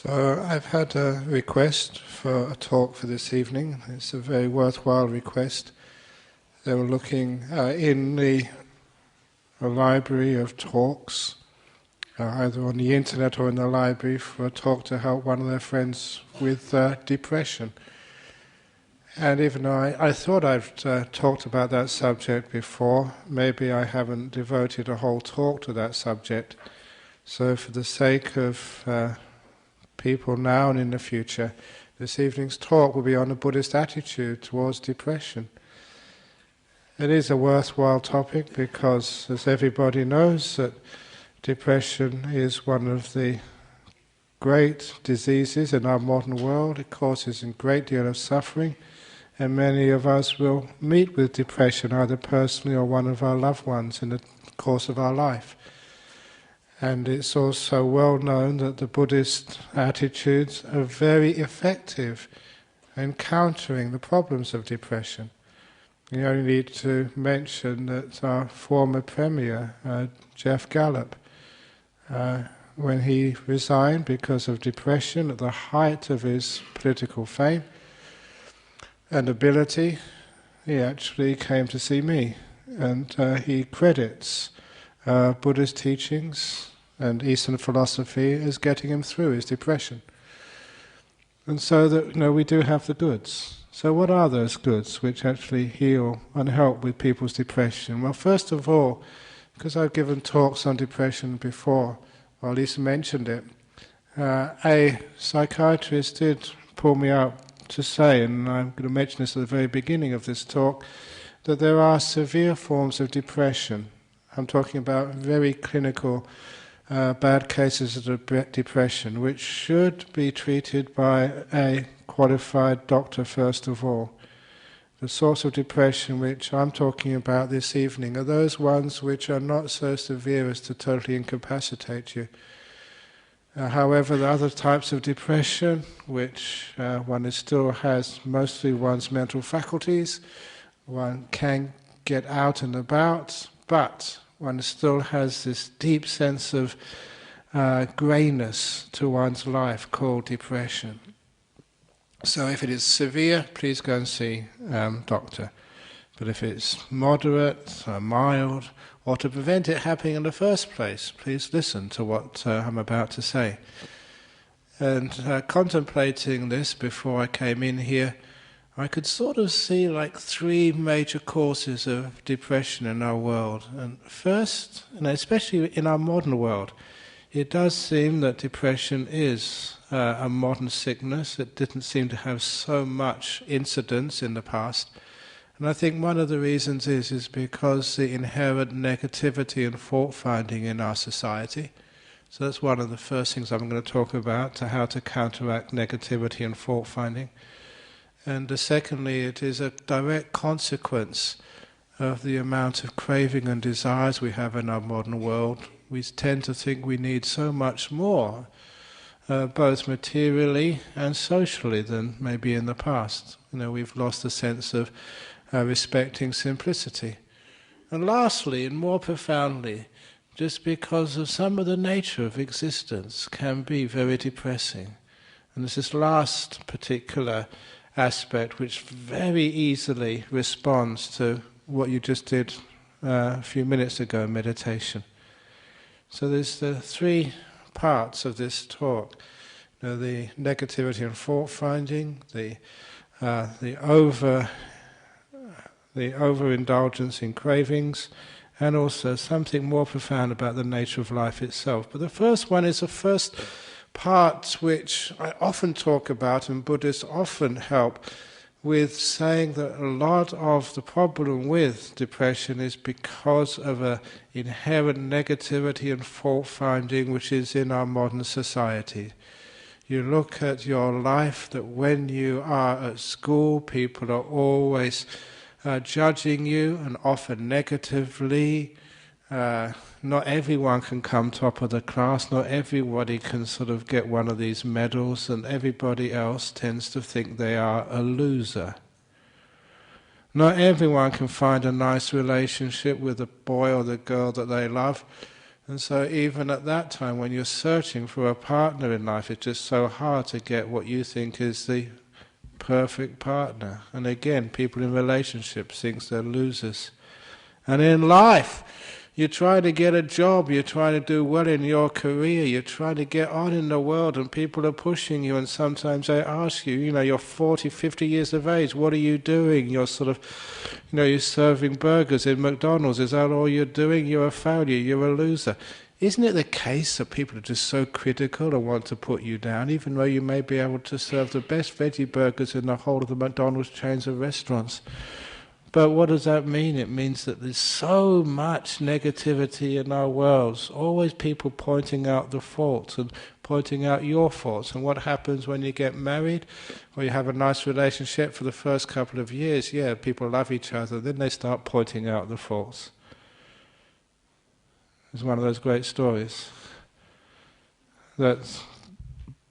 So I've had a request for a talk for this evening. It's a very worthwhile request. They were looking in a library of talks, either on the internet or in the library, for a talk to help one of their friends with depression. And even though I thought I've talked about that subject before, maybe I haven't devoted a whole talk to that subject. So for the sake of people now and in the future, this evening's talk will be on the Buddhist attitude towards depression. It is a worthwhile topic because, as everybody knows, that depression is one of the great diseases in our modern world. It causes a great deal of suffering, and many of us will meet with depression, either personally or one of our loved ones, in the course of our life. And it's also well known that the Buddhist attitudes are very effective in countering the problems of depression. You only need to mention that our former Premier, Jeff Gallup, when he resigned because of depression at the height of his political fame and ability, he actually came to see me, and he credits Buddhist teachings and Eastern philosophy as getting him through his depression. And so that we do have the goods. So what are those goods which actually heal and help with people's depression? Well, first of all, because I've given talks on depression before, or at least mentioned it, a psychiatrist did pull me out to say, and I'm going to mention this at the very beginning of this talk, that there are severe forms of depression. I'm talking about very clinical bad cases of depression, which should be treated by a qualified doctor first of all. The sorts of depression which I'm talking about this evening are those ones which are not so severe as to totally incapacitate you. However, the other types of depression, which one still has mostly one's mental faculties, one can get out and about, but one still has this deep sense of greyness to one's life called depression. So if it is severe, please go and see doctor. But if it's moderate, mild, or to prevent it happening in the first place, please listen to what I'm about to say. And contemplating this before I came in here, I could sort of see like three major causes of depression in our world. And first, especially in our modern world, it does seem that depression is a modern sickness. It didn't seem to have so much incidence in the past. And I think one of the reasons is because the inherent negativity and fault-finding in our society. So that's one of the first things I'm going to talk about, to how to counteract negativity and fault-finding. And secondly, it is a direct consequence of the amount of craving and desires we have in our modern world. We tend to think we need so much more, both materially and socially, than maybe in the past. We've lost a sense of respecting simplicity. And lastly, and more profoundly, just because of some of the nature of existence can be very depressing. And there's this last particular aspect which very easily responds to what you just did a few minutes ago, meditation. So there's the three parts of this talk. The negativity and fault-finding, the overindulgence in cravings, and also something more profound about the nature of life itself. But the first one is the first part which I often talk about, and Buddhists often help with saying that a lot of the problem with depression is because of an inherent negativity and fault-finding which is in our modern society. You look at your life, that when you are at school, people are always judging you, and often negatively. Not everyone can come top of the class, not everybody can sort of get one of these medals, and everybody else tends to think they are a loser. Not everyone can find a nice relationship with the boy or the girl that they love, And so even at that time when you're searching for a partner in life, it's just so hard to get what you think is the perfect partner. And again, people in relationships think they're losers. And in life, you try to get a job, you try to do well in your career, you try to get on in the world, and people are pushing you, and sometimes they ask you, you're 40, 50 years of age, what are you doing? You're sort of, you're serving burgers in McDonald's, is that all you're doing? You're a failure, you're a loser. Isn't it the case that people are just so critical and want to put you down, even though you may be able to serve the best veggie burgers in the whole of the McDonald's chains of restaurants? But what does that mean? It means that there's so much negativity in our worlds, always people pointing out the faults and pointing out your faults. And what happens when you get married or you have a nice relationship for the first couple of years? Yeah, people love each other, then they start pointing out the faults. It's one of those great stories that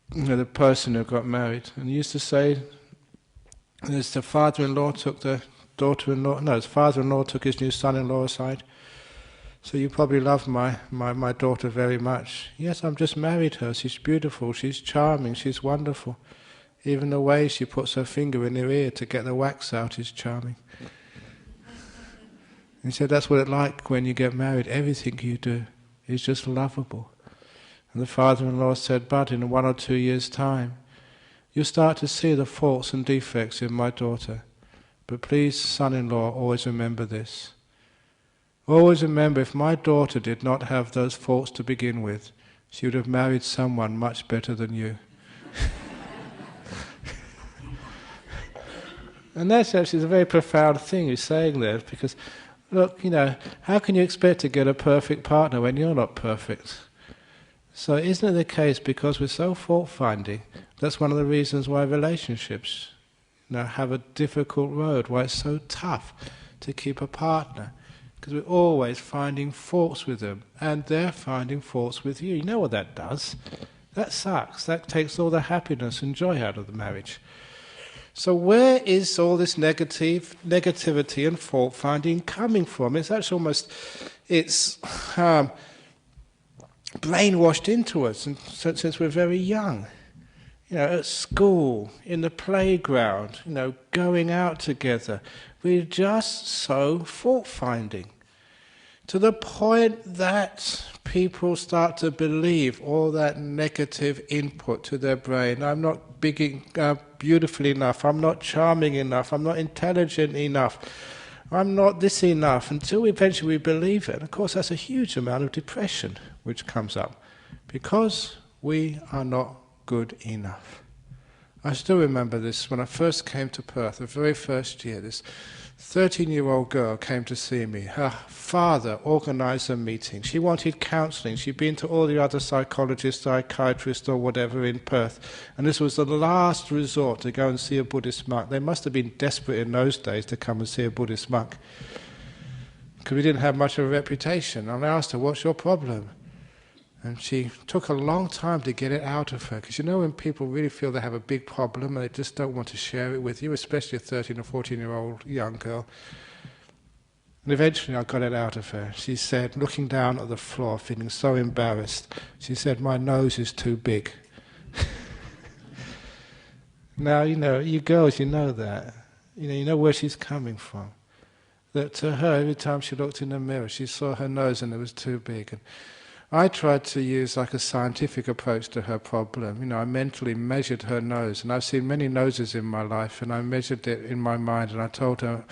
the person who got married, and he used to say, the father-in-law took the daughter-in-law, no, his father-in-law took his new son-in-law aside. So you probably love my daughter very much. Yes, I've just married her. She's beautiful, she's charming, she's wonderful. Even the way she puts her finger in her ear to get the wax out is charming. He said that's what it's like when you get married. Everything you do is just lovable. And the father-in-law said, but in 1 or 2 years' time, you'll start to see the faults and defects in my daughter. But please, son-in-law, always remember this. Always remember, if my daughter did not have those faults to begin with, she would have married someone much better than you. And that's actually a very profound thing he's saying there, because, look, how can you expect to get a perfect partner when you're not perfect? So isn't it the case, because we're so fault-finding, that's one of the reasons why relationships have a difficult road, why it's so tough to keep a partner, because we're always finding faults with them, and they're finding faults with you. You know what that does? That sucks. That takes all the happiness and joy out of the marriage. So where is all this negativity and fault-finding coming from? It's actually almost, it's brainwashed into us since we're very young. At school, in the playground, going out together. We're just so fault-finding. To the point that people start to believe all that negative input to their brain. I'm not beautiful enough, I'm not charming enough, I'm not intelligent enough, I'm not this enough, until eventually we believe it. And of course that's a huge amount of depression which comes up, because we are not good enough. I still remember this when I first came to Perth, the very first year. This 13-year-old girl came to see me. Her father organised a meeting. She wanted counselling. She'd been to all the other psychologists, psychiatrists or whatever in Perth, and this was the last resort to go and see a Buddhist monk. They must have been desperate in those days to come and see a Buddhist monk, because we didn't have much of a reputation. And I asked her, what's your problem? And she took a long time to get it out of her, because when people really feel they have a big problem and they just don't want to share it with you, especially a 13 or 14-year-old young girl. And eventually I got it out of her. She said, looking down at the floor, feeling so embarrassed, she said, my nose is too big. Now, you girls, you know that. You know where she's coming from. That to her, every time she looked in the mirror, she saw her nose and it was too big. And I tried to use like a scientific approach to her problem. I mentally measured her nose, and I've seen many noses in my life, and I measured it in my mind, and I told her,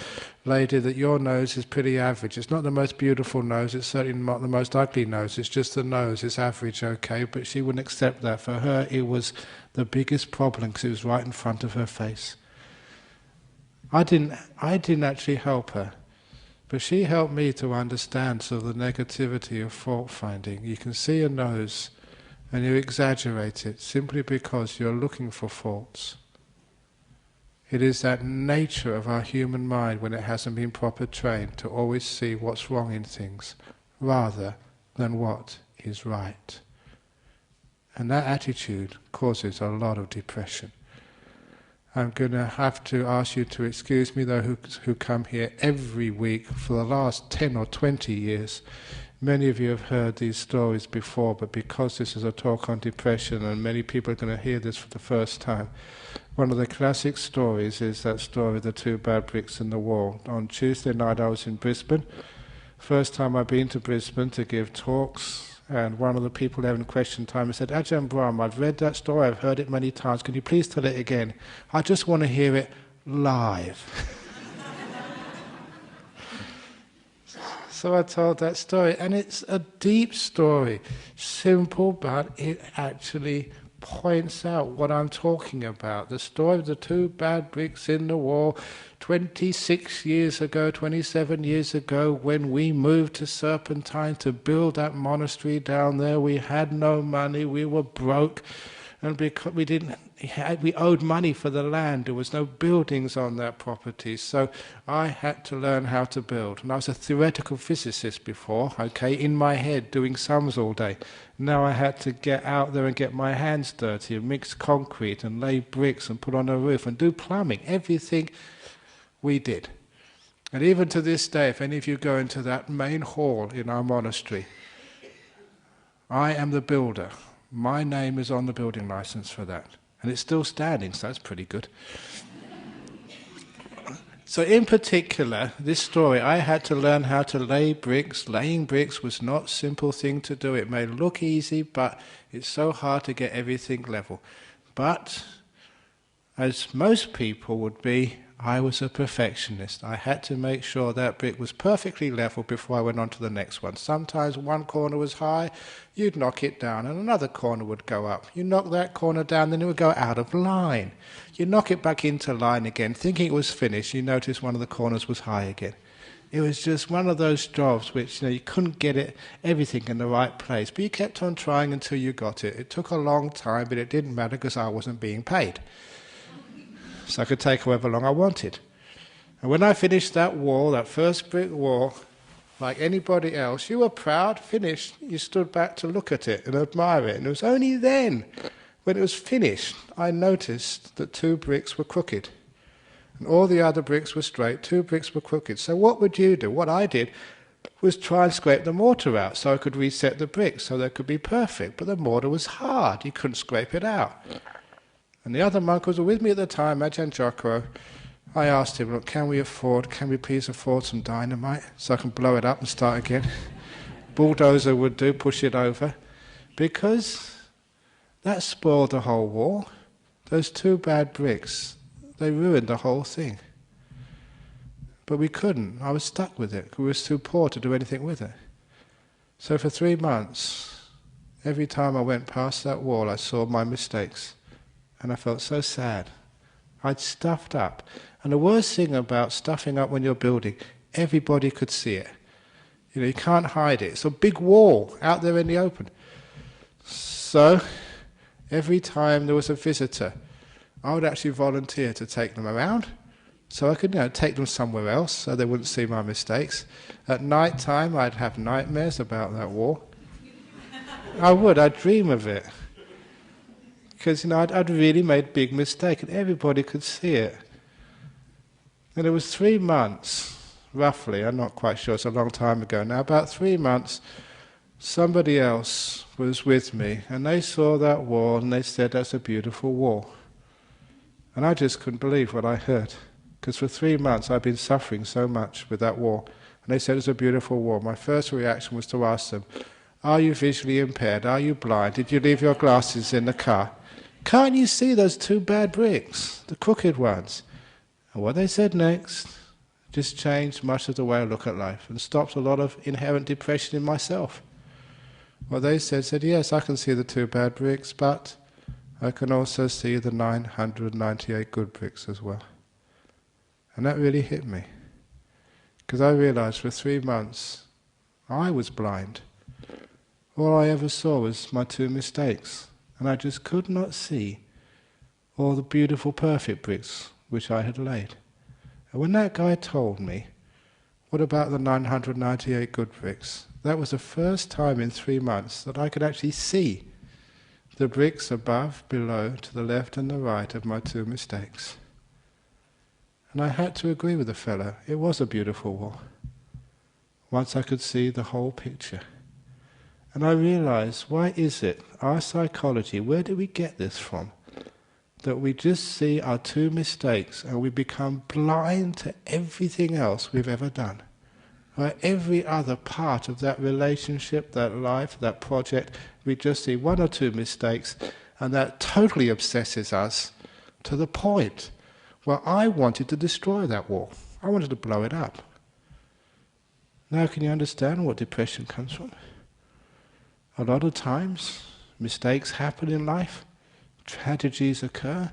lady, that your nose is pretty average. It's not the most beautiful nose, it's certainly not the most ugly nose, it's just the nose, it's average, okay, but she wouldn't accept that. For her it was the biggest problem, because it was right in front of her face. I didn't actually help her. But she helped me to understand sort of the negativity of fault-finding. You can see a nose and you exaggerate it simply because you're looking for faults. It is that nature of our human mind, when it hasn't been properly trained, to always see what's wrong in things rather than what is right. And that attitude causes a lot of depression. I'm going to have to ask you to excuse me, though, who come here every week for the last 10 or 20 years. Many of you have heard these stories before, but because this is a talk on depression and many people are going to hear this for the first time, one of the classic stories is that story of the two bad bricks in the wall. On Tuesday night I was in Brisbane. First time I've been to Brisbane to give talks, and one of the people having question time said, Ajahn Brahm, I've read that story, I've heard it many times, can you please tell it again? I just want to hear it live. So I told that story, and it's a deep story, simple, but it actually points out what I'm talking about. The story of the two bad bricks in the wall 26 years ago, 27 years ago, when we moved to Serpentine to build that monastery down there. We had no money, we were broke, and because we owed money for the land, there was no buildings on that property, so I had to learn how to build. And I was a theoretical physicist before, okay, in my head doing sums all day. Now I had to get out there and get my hands dirty and mix concrete and lay bricks and put on a roof and do plumbing, everything we did. And even to this day, if any of you go into that main hall in our monastery, I am the builder. My name is on the building license for that. And it's still standing, so that's pretty good. So in particular, this story, I had to learn how to lay bricks. Laying bricks was not a simple thing to do. It may look easy, but it's so hard to get everything level. But, as most people would be, I was a perfectionist. I had to make sure that brick was perfectly level before I went on to the next one. Sometimes one corner was high, you'd knock it down and another corner would go up. You knock that corner down, then it would go out of line. You knock it back into line again, thinking it was finished, you notice one of the corners was high again. It was just one of those jobs which you couldn't get everything in the right place, but you kept on trying until you got it. It took a long time, but it didn't matter because I wasn't being paid. So I could take however long I wanted. And when I finished that wall, that first brick wall, like anybody else, you were proud, finished, you stood back to look at it and admire it. And it was only then, when it was finished, I noticed that two bricks were crooked. And all the other bricks were straight, two bricks were crooked. So what would you do? What I did was try and scrape the mortar out so I could reset the bricks so they could be perfect. But the mortar was hard, you couldn't scrape it out. And the other monk was with me at the time, Ajahn. I asked him, look, can we please afford some dynamite so I can blow it up and start again? Bulldozer would do, push it over. Because that spoiled the whole wall. Those two bad bricks, they ruined the whole thing. But we couldn't. I was stuck with it. We were too poor to do anything with it. So for 3 months, every time I went past that wall, I saw my mistakes. And I felt so sad. I'd stuffed up. And the worst thing about stuffing up when you're building, everybody could see it. You can't hide it. It's a big wall out there in the open. So, every time there was a visitor, I would actually volunteer to take them around, so I could take them somewhere else so they wouldn't see my mistakes. At night time, I'd have nightmares about that wall. I'd dream of it. Because I'd really made a big mistake and everybody could see it. And it was 3 months, roughly, I'm not quite sure, it's a long time ago now, about 3 months, somebody else was with me and they saw that wall and they said, that's a beautiful wall. And I just couldn't believe what I heard. Because for 3 months I'd been suffering so much with that wall. And they said, it's a beautiful wall. My first reaction was to ask them, are you visually impaired? Are you blind? Did you leave your glasses in the car? Can't you see those two bad bricks, the crooked ones? And what they said next just changed much of the way I look at life and stopped a lot of inherent depression in myself. What they said, yes, I can see the two bad bricks, but I can also see the 998 good bricks as well. And that really hit me. Because I realized for 3 months I was blind. All I ever saw was my two mistakes. And I just could not see all the beautiful, perfect bricks which I had laid. And when that guy told me, what about the 998 good bricks? That was the first time in 3 months that I could actually see the bricks above, below, to the left and the right of my two mistakes. And I had to agree with the fellow. It was a beautiful wall. once I could see the whole picture. And I realized, why is it, our psychology, where do we get this from? That we just see our two mistakes and we become blind to everything else we've ever done. Right? Every other part of that relationship, that life, that project, we just see one or two mistakes, and that totally obsesses us to the point where I wanted to destroy that wall. I wanted to blow it up. Now can you understand what depression comes from? A lot of times, mistakes happen in life, tragedies occur,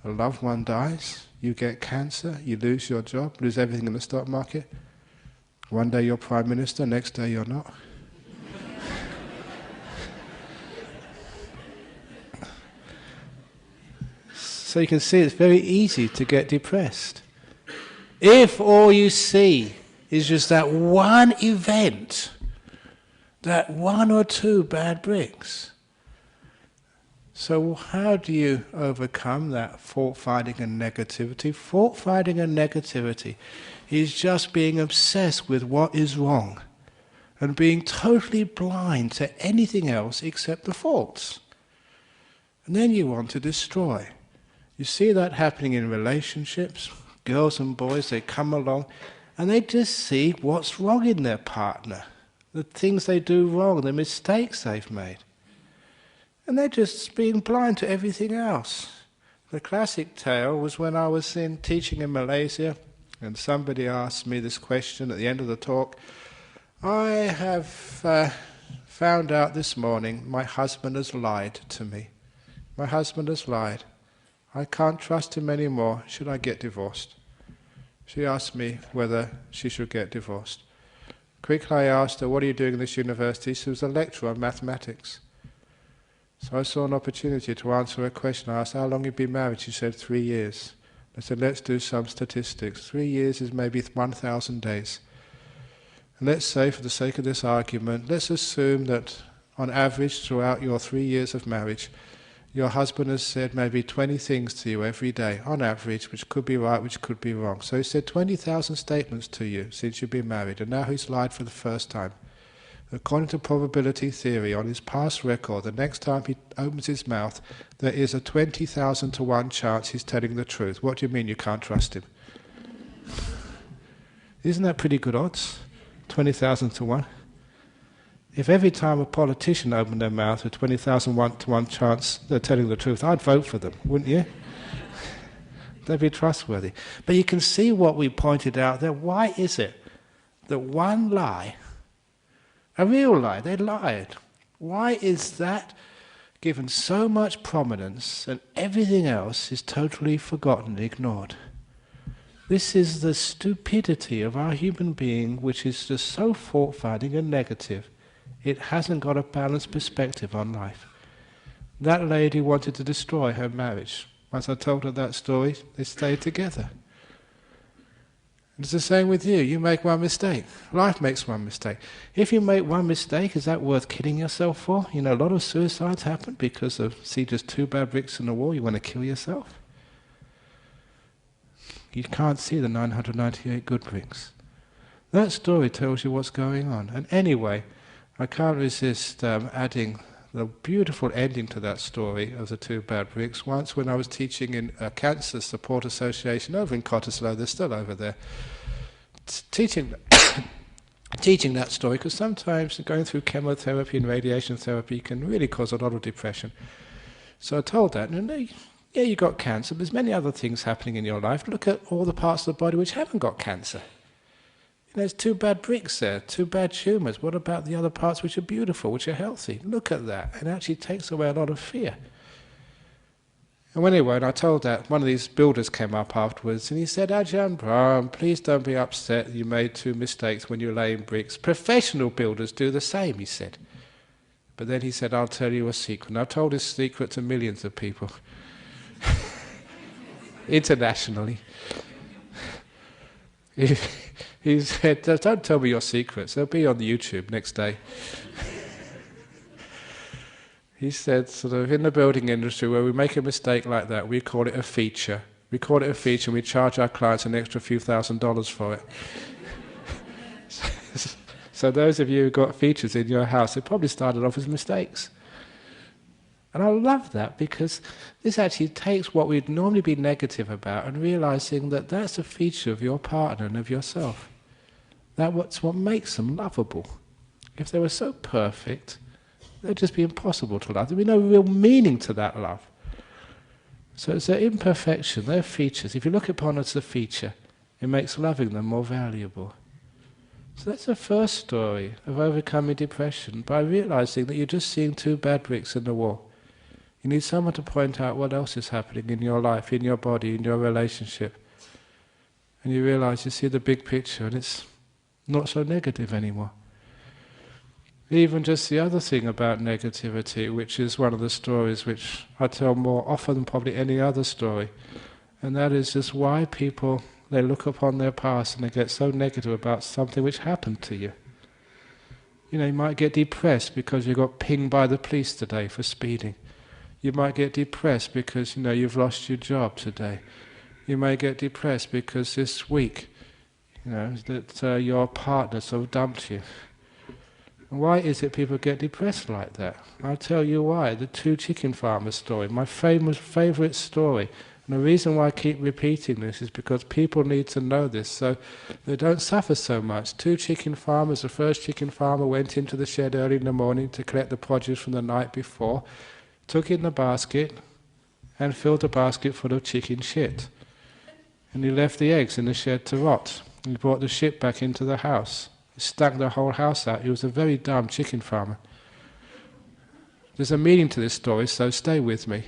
a loved one dies, you get cancer, you lose your job, lose everything in the stock market. One day you're Prime Minister, next day you're not. So you can see it's very easy to get depressed. If all you see is just that one event, that one or two bad bricks. So how do you overcome that fault-finding and negativity? Fault-finding and negativity is just being obsessed with what is wrong and being totally blind to anything else except the faults. And then you want to destroy. You see that happening in relationships. Girls and boys, they come along and they just see what's wrong in their partner, the things they do wrong, the mistakes they've made. And they're just being blind to everything else. The classic tale was when I was teaching in Malaysia, and somebody asked me this question at the end of the talk. I have found out this morning my husband has lied to me. My husband has lied. I can't trust him anymore. Should I get divorced? She asked me whether she should get divorced. Quickly I asked her, what are you doing in this university? She was a lecturer on mathematics. So I saw an opportunity to answer her question. I asked, how long have you been married? She said, 3 years. I said, let's do some statistics. 3 years is maybe 1,000 days. And let's say, for the sake of this argument, let's assume that on average throughout your 3 years of marriage, your husband has said maybe 20 things to you every day, on average, which could be right, which could be wrong. So he said 20,000 statements to you since you've been married, and now he's lied for the first time. According to probability theory, on his past record, the next time he opens his mouth, there is a 20,000 to 1 chance he's telling the truth. What do you mean you can't trust him? Isn't that pretty good odds? 20,000 to 1? If every time a politician opened their mouth, a 20,000 to 1 chance they're telling the truth, I'd vote for them, wouldn't you? They'd be trustworthy. But you can see what we pointed out there. Why is it that one lie, a real lie, they lied. Why is that given so much prominence and everything else is totally forgotten, ignored? This is the stupidity of our human being, which is just so fault-finding and negative. It hasn't got a balanced perspective on life. That lady wanted to destroy her marriage. Once I told her that story, they stayed together. It's the same with you. You make one mistake. Life makes one mistake. If you make one mistake, is that worth killing yourself for? You know, a lot of suicides happen because of, see just 2 bad bricks in the wall, you want to kill yourself. You can't see the 998 good bricks. That story tells you what's going on. And anyway, I can't resist adding the beautiful ending to that story of the 2 bad bricks. Once when I was teaching in a cancer support association over in Cottesloe, they're still over there, teaching that story, because sometimes going through chemotherapy and radiation therapy can really cause a lot of depression. So I told that, and yeah, you got cancer, but there's many other things happening in your life. Look at all the parts of the body which haven't got cancer. You know, there's 2 bad bricks there, 2 bad tumours. What about the other parts which are beautiful, which are healthy? Look at that. It actually takes away a lot of fear. And anyway, when I told that, one of these builders came up afterwards and he said, Ajahn Brahm, please don't be upset that you made 2 mistakes when you're laying bricks. Professional builders do the same, he said. But then he said, I'll tell you a secret. And I've told this secret to millions of people. Internationally. He said, don't tell me your secrets, they'll be on the YouTube next day. He said, sort of in the building industry where we make a mistake like that, we call it a feature. We call it a feature and we charge our clients an extra few $1,000s for it. So those of you who got features in your house, it probably started off as mistakes. And I love that, because this actually takes what we'd normally be negative about and realizing that that's a feature of your partner and of yourself. That's what makes them lovable. If they were so perfect, they'd just be impossible to love. There'd be no real meaning to that love. So it's their imperfection, their features. If you look upon it as a feature, it makes loving them more valuable. So that's the first story of overcoming depression, by realizing that you're just seeing two bad bricks in the wall. You need someone to point out what else is happening in your life, in your body, in your relationship. And you realize you see the big picture and it's not so negative anymore. Even just the other thing about negativity, which is one of the stories which I tell more often than probably any other story, and that is just why people, they look upon their past and they get so negative about something which happened to you. You know, you might get depressed because you got pinged by the police today for speeding. You might get depressed because, you know, you've lost your job today. You may get depressed because this week, you know, that your partner sort of dumped you. And why is it people get depressed like that? I'll tell you why. The two chicken farmers story, my favourite story. And the reason why I keep repeating this is because people need to know this so they don't suffer so much. Two chicken farmers, the first chicken farmer went into the shed early in the morning to collect the produce from the night before, took in the basket and filled the basket full of chicken shit. And he left the eggs in the shed to rot. He brought the shit back into the house. He stunk the whole house out. He was a very dumb chicken farmer. There's a meaning to this story, so stay with me.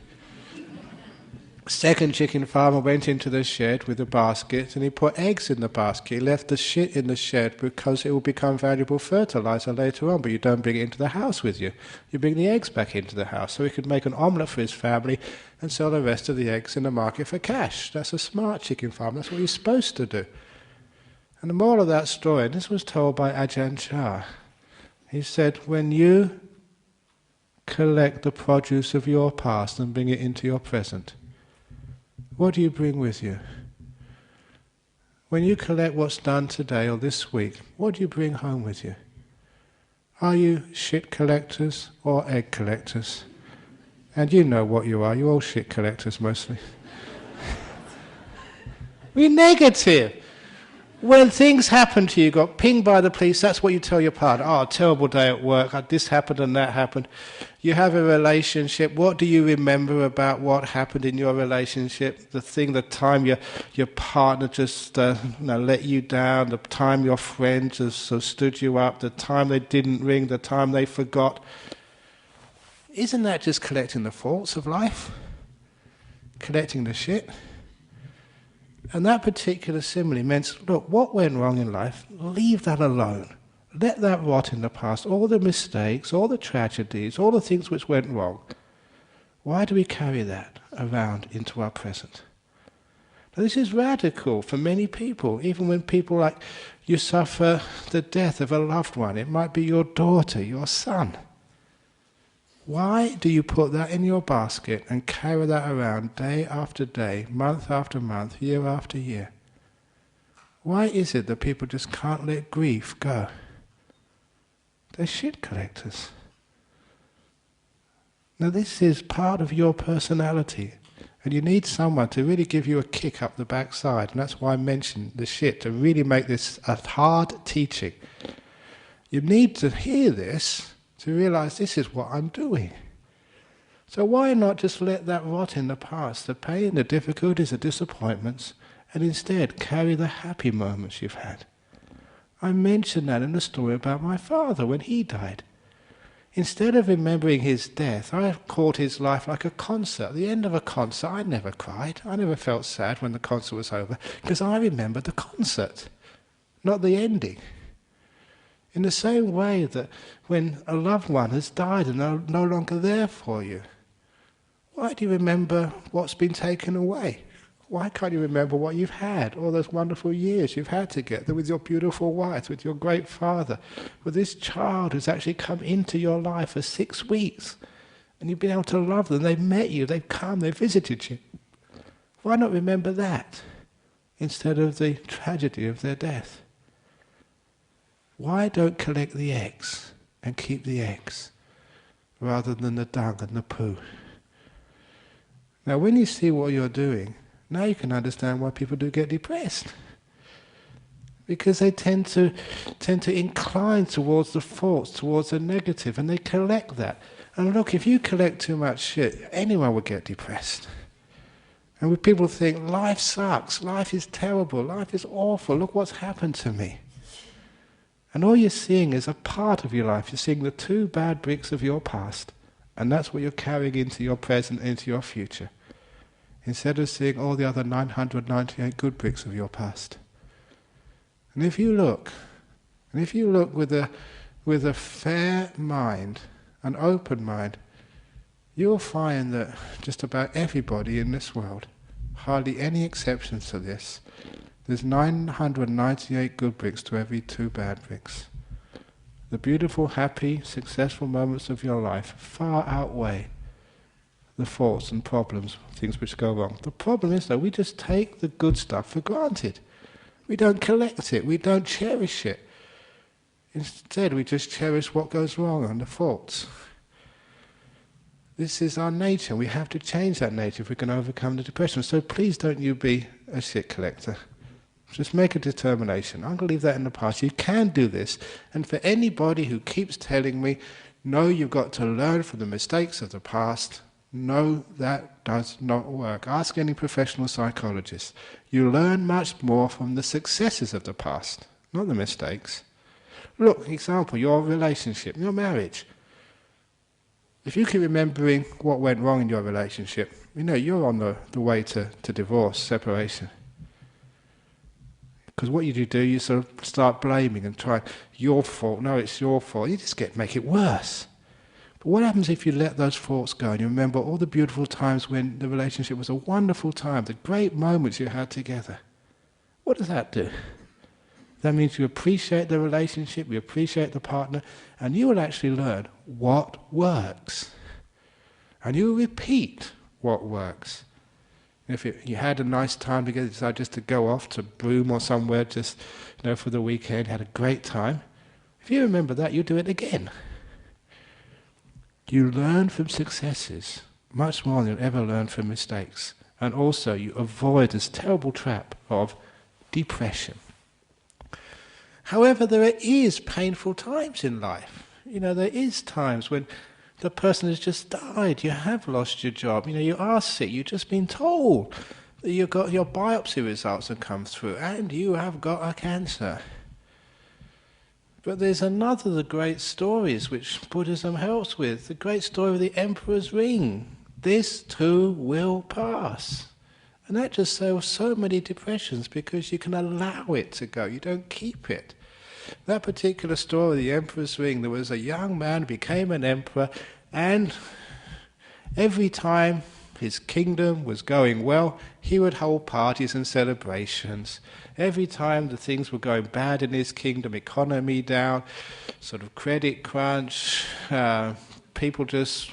Second chicken farmer went into the shed with a basket and he put eggs in the basket. He left the shit in the shed because it will become valuable fertilizer later on, but you don't bring it into the house with you. You bring the eggs back into the house so he could make an omelette for his family and sell the rest of the eggs in the market for cash. That's a smart chicken farmer. That's what you're supposed to do. And the moral of that story, and this was told by Ajahn, he said, when you collect the produce of your past and bring it into your present, what do you bring with you? When you collect what's done today or this week, what do you bring home with you? Are you shit collectors or egg collectors? And you know what you are, you're all shit collectors mostly. We're negative. When things happen to you, got pinged by the police, that's what you tell your partner. Oh, terrible day at work, this happened and that happened. You have a relationship, what do you remember about what happened in your relationship? The time your partner just let you down, the time your friend just stood you up, the time they didn't ring, the time they forgot. Isn't that just collecting the faults of life? Collecting the shit? And that particular simile meant, look, what went wrong in life, leave that alone. Let that rot in the past. All the mistakes, all the tragedies, all the things which went wrong. Why do we carry that around into our present? Now, this is radical for many people, even when people like you suffer the death of a loved one. It might be your daughter, your son. Why do you put that in your basket and carry that around day after day, month after month, year after year? Why is it that people just can't let grief go? They're shit collectors. Now this is part of your personality, and you need someone to really give you a kick up the backside, and that's why I mentioned the shit, to really make this a hard teaching. You need to hear this to realize this is what I'm doing. So why not just let that rot in the past, the pain, the difficulties, the disappointments, and instead carry the happy moments you've had? I mentioned that in the story about my father when he died. Instead of remembering his death, I called his life like a concert. At the end of a concert, I never cried. I never felt sad when the concert was over, because I remembered the concert, not the ending. In the same way that when a loved one has died and no longer there for you, why do you remember what's been taken away? Why can't you remember what you've had, all those wonderful years you've had together with your beautiful wife, with your great father, with this child who's actually come into your life for 6 weeks, and you've been able to love them, they've met you, they've come, they've visited you. Why not remember that instead of the tragedy of their death? Why don't collect the eggs and keep the eggs rather than the dung and the poo? Now when you see what you're doing, now you can understand why people do get depressed. Because they tend to incline towards the false, towards the negative, and they collect that. And look, if you collect too much shit, anyone would get depressed. And when people think, life sucks, life is terrible, life is awful, look what's happened to me. And all you're seeing is a part of your life. You're seeing the 2 bad bricks of your past, and that's what you're carrying into your present, into your future. Instead of seeing all the other 998 good bricks of your past. And if you look with a fair mind, an open mind, you'll find that just about everybody in this world, hardly any exceptions to this, there's 998 good bricks to every 2 bad bricks. The beautiful, happy, successful moments of your life far outweigh the faults and problems, things which go wrong. The problem is, though, we just take the good stuff for granted. We don't collect it, we don't cherish it. Instead, we just cherish what goes wrong and the faults. This is our nature. We have to change that nature if we can overcome the depression. So please don't you be a shit collector. Just make a determination. I'm going to leave that in the past. You can do this. And for anybody who keeps telling me, no, you've got to learn from the mistakes of the past, no, that does not work. Ask any professional psychologist. You learn much more from the successes of the past, not the mistakes. Look, example, your relationship, your marriage. If you keep remembering what went wrong in your relationship, you know you're on the way to divorce, separation. Because what you do, you sort of start blaming and try, your fault, no, it's your fault. You just make it worse. But what happens if you let those faults go and you remember all the beautiful times when the relationship was a wonderful time, the great moments you had together? What does that do? That means you appreciate the relationship, you appreciate the partner, and you will actually learn what works. And you will repeat what works. If you had a nice time together, decided just to go off to Brahm or somewhere just for the weekend, had a great time, if you remember that, you do it again. You learn from successes much more than you'll ever learn from mistakes. And also you avoid this terrible trap of depression. However, there is painful times in life. There is times when the person has just died, you have lost your job, you are sick, you've just been told that you've got your biopsy results have come through and you have got a cancer. But there's another of the great stories which Buddhism helps with, the great story of the Emperor's Ring. This too will pass. And that just solves so many depressions because you can allow it to go, you don't keep it. That particular story, the Emperor's Ring, there was a young man who became an emperor, and every time his kingdom was going well, he would hold parties and celebrations. Every time the things were going bad in his kingdom, economy down, sort of credit crunch, people just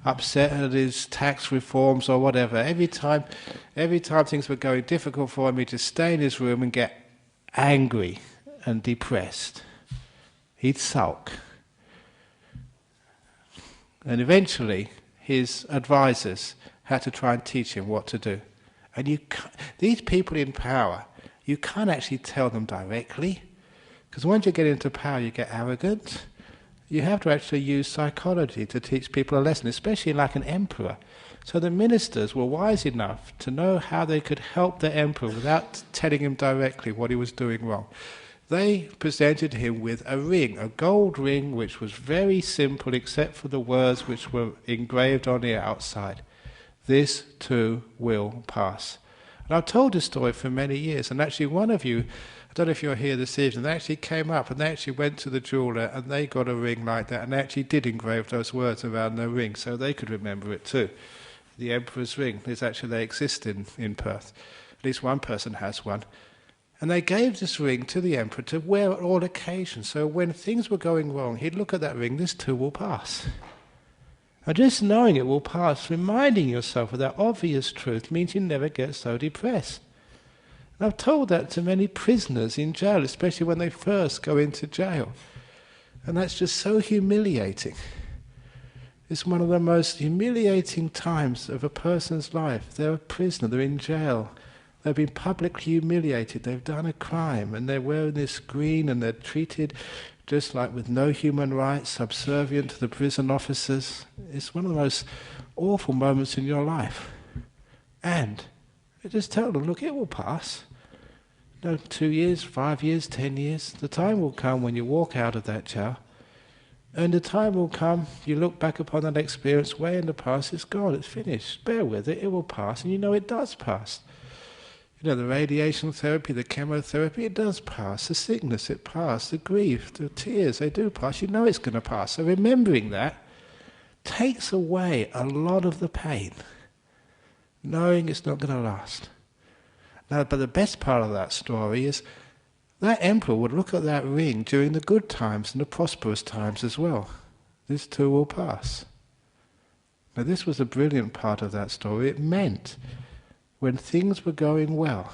upset at his tax reforms or whatever. Every time things were going difficult for him, he'd just stay in his room and get angry and depressed. He'd sulk. And eventually his advisors had to try and teach him what to do. And these people in power, you can't actually tell them directly, because once you get into power you get arrogant. You have to actually use psychology to teach people a lesson, especially like an emperor. So the ministers were wise enough to know how they could help the emperor without telling him directly what he was doing wrong. They presented him with a ring, a gold ring, which was very simple except for the words which were engraved on the outside. This too will pass. And I've told this story for many years, and actually one of you, I don't know if you're here this evening, they actually came up and they actually went to the jeweller and they got a ring like that, and they actually did engrave those words around their ring so they could remember it too. The Emperor's Ring, they exist in Perth. At least one person has one. And they gave this ring to the emperor to wear at all occasions. So when things were going wrong, he'd look at that ring, this too will pass. And just knowing it will pass, reminding yourself of that obvious truth, means you never get so depressed. And I've told that to many prisoners in jail, especially when they first go into jail. And that's just so humiliating. It's one of the most humiliating times of a person's life. They're a prisoner, they're in jail. They've been publicly humiliated, they've done a crime, and they're wearing this green and they're treated just like with no human rights, subservient to the prison officers. It's one of the most awful moments in your life. And I just tell them, look, it will pass. 2 years, 5 years, 10 years. The time will come when you walk out of that jail, and the time will come, you look back upon that experience way in the past, it's gone, it's finished. Bear with it, it will pass, and you know it does pass. The radiation therapy, the chemotherapy, it does pass. The sickness, it passes. The grief, the tears, they do pass. You know it's going to pass. So remembering that takes away a lot of the pain, knowing it's not going to last. Now, but the best part of that story is that emperor would look at that ring during the good times and the prosperous times as well. This too will pass. Now, this was a brilliant part of that story. It meant when things were going well,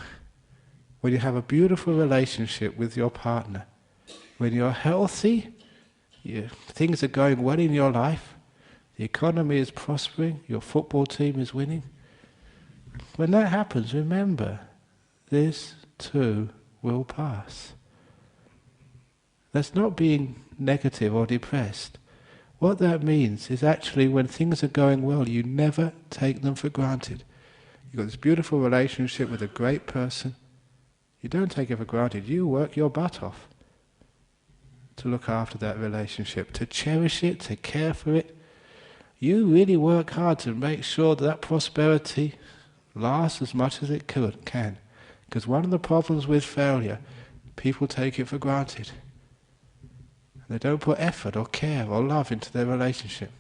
when you have a beautiful relationship with your partner, when you're healthy, things are going well in your life, the economy is prospering, your football team is winning. When that happens, remember, this too will pass. That's not being negative or depressed. What that means is actually when things are going well, you never take them for granted. You've got this beautiful relationship with a great person. You don't take it for granted. You work your butt off to look after that relationship, to cherish it, to care for it. You really work hard to make sure that prosperity lasts as much as it can. Because one of the problems with failure, people take it for granted. They don't put effort or care or love into their relationship.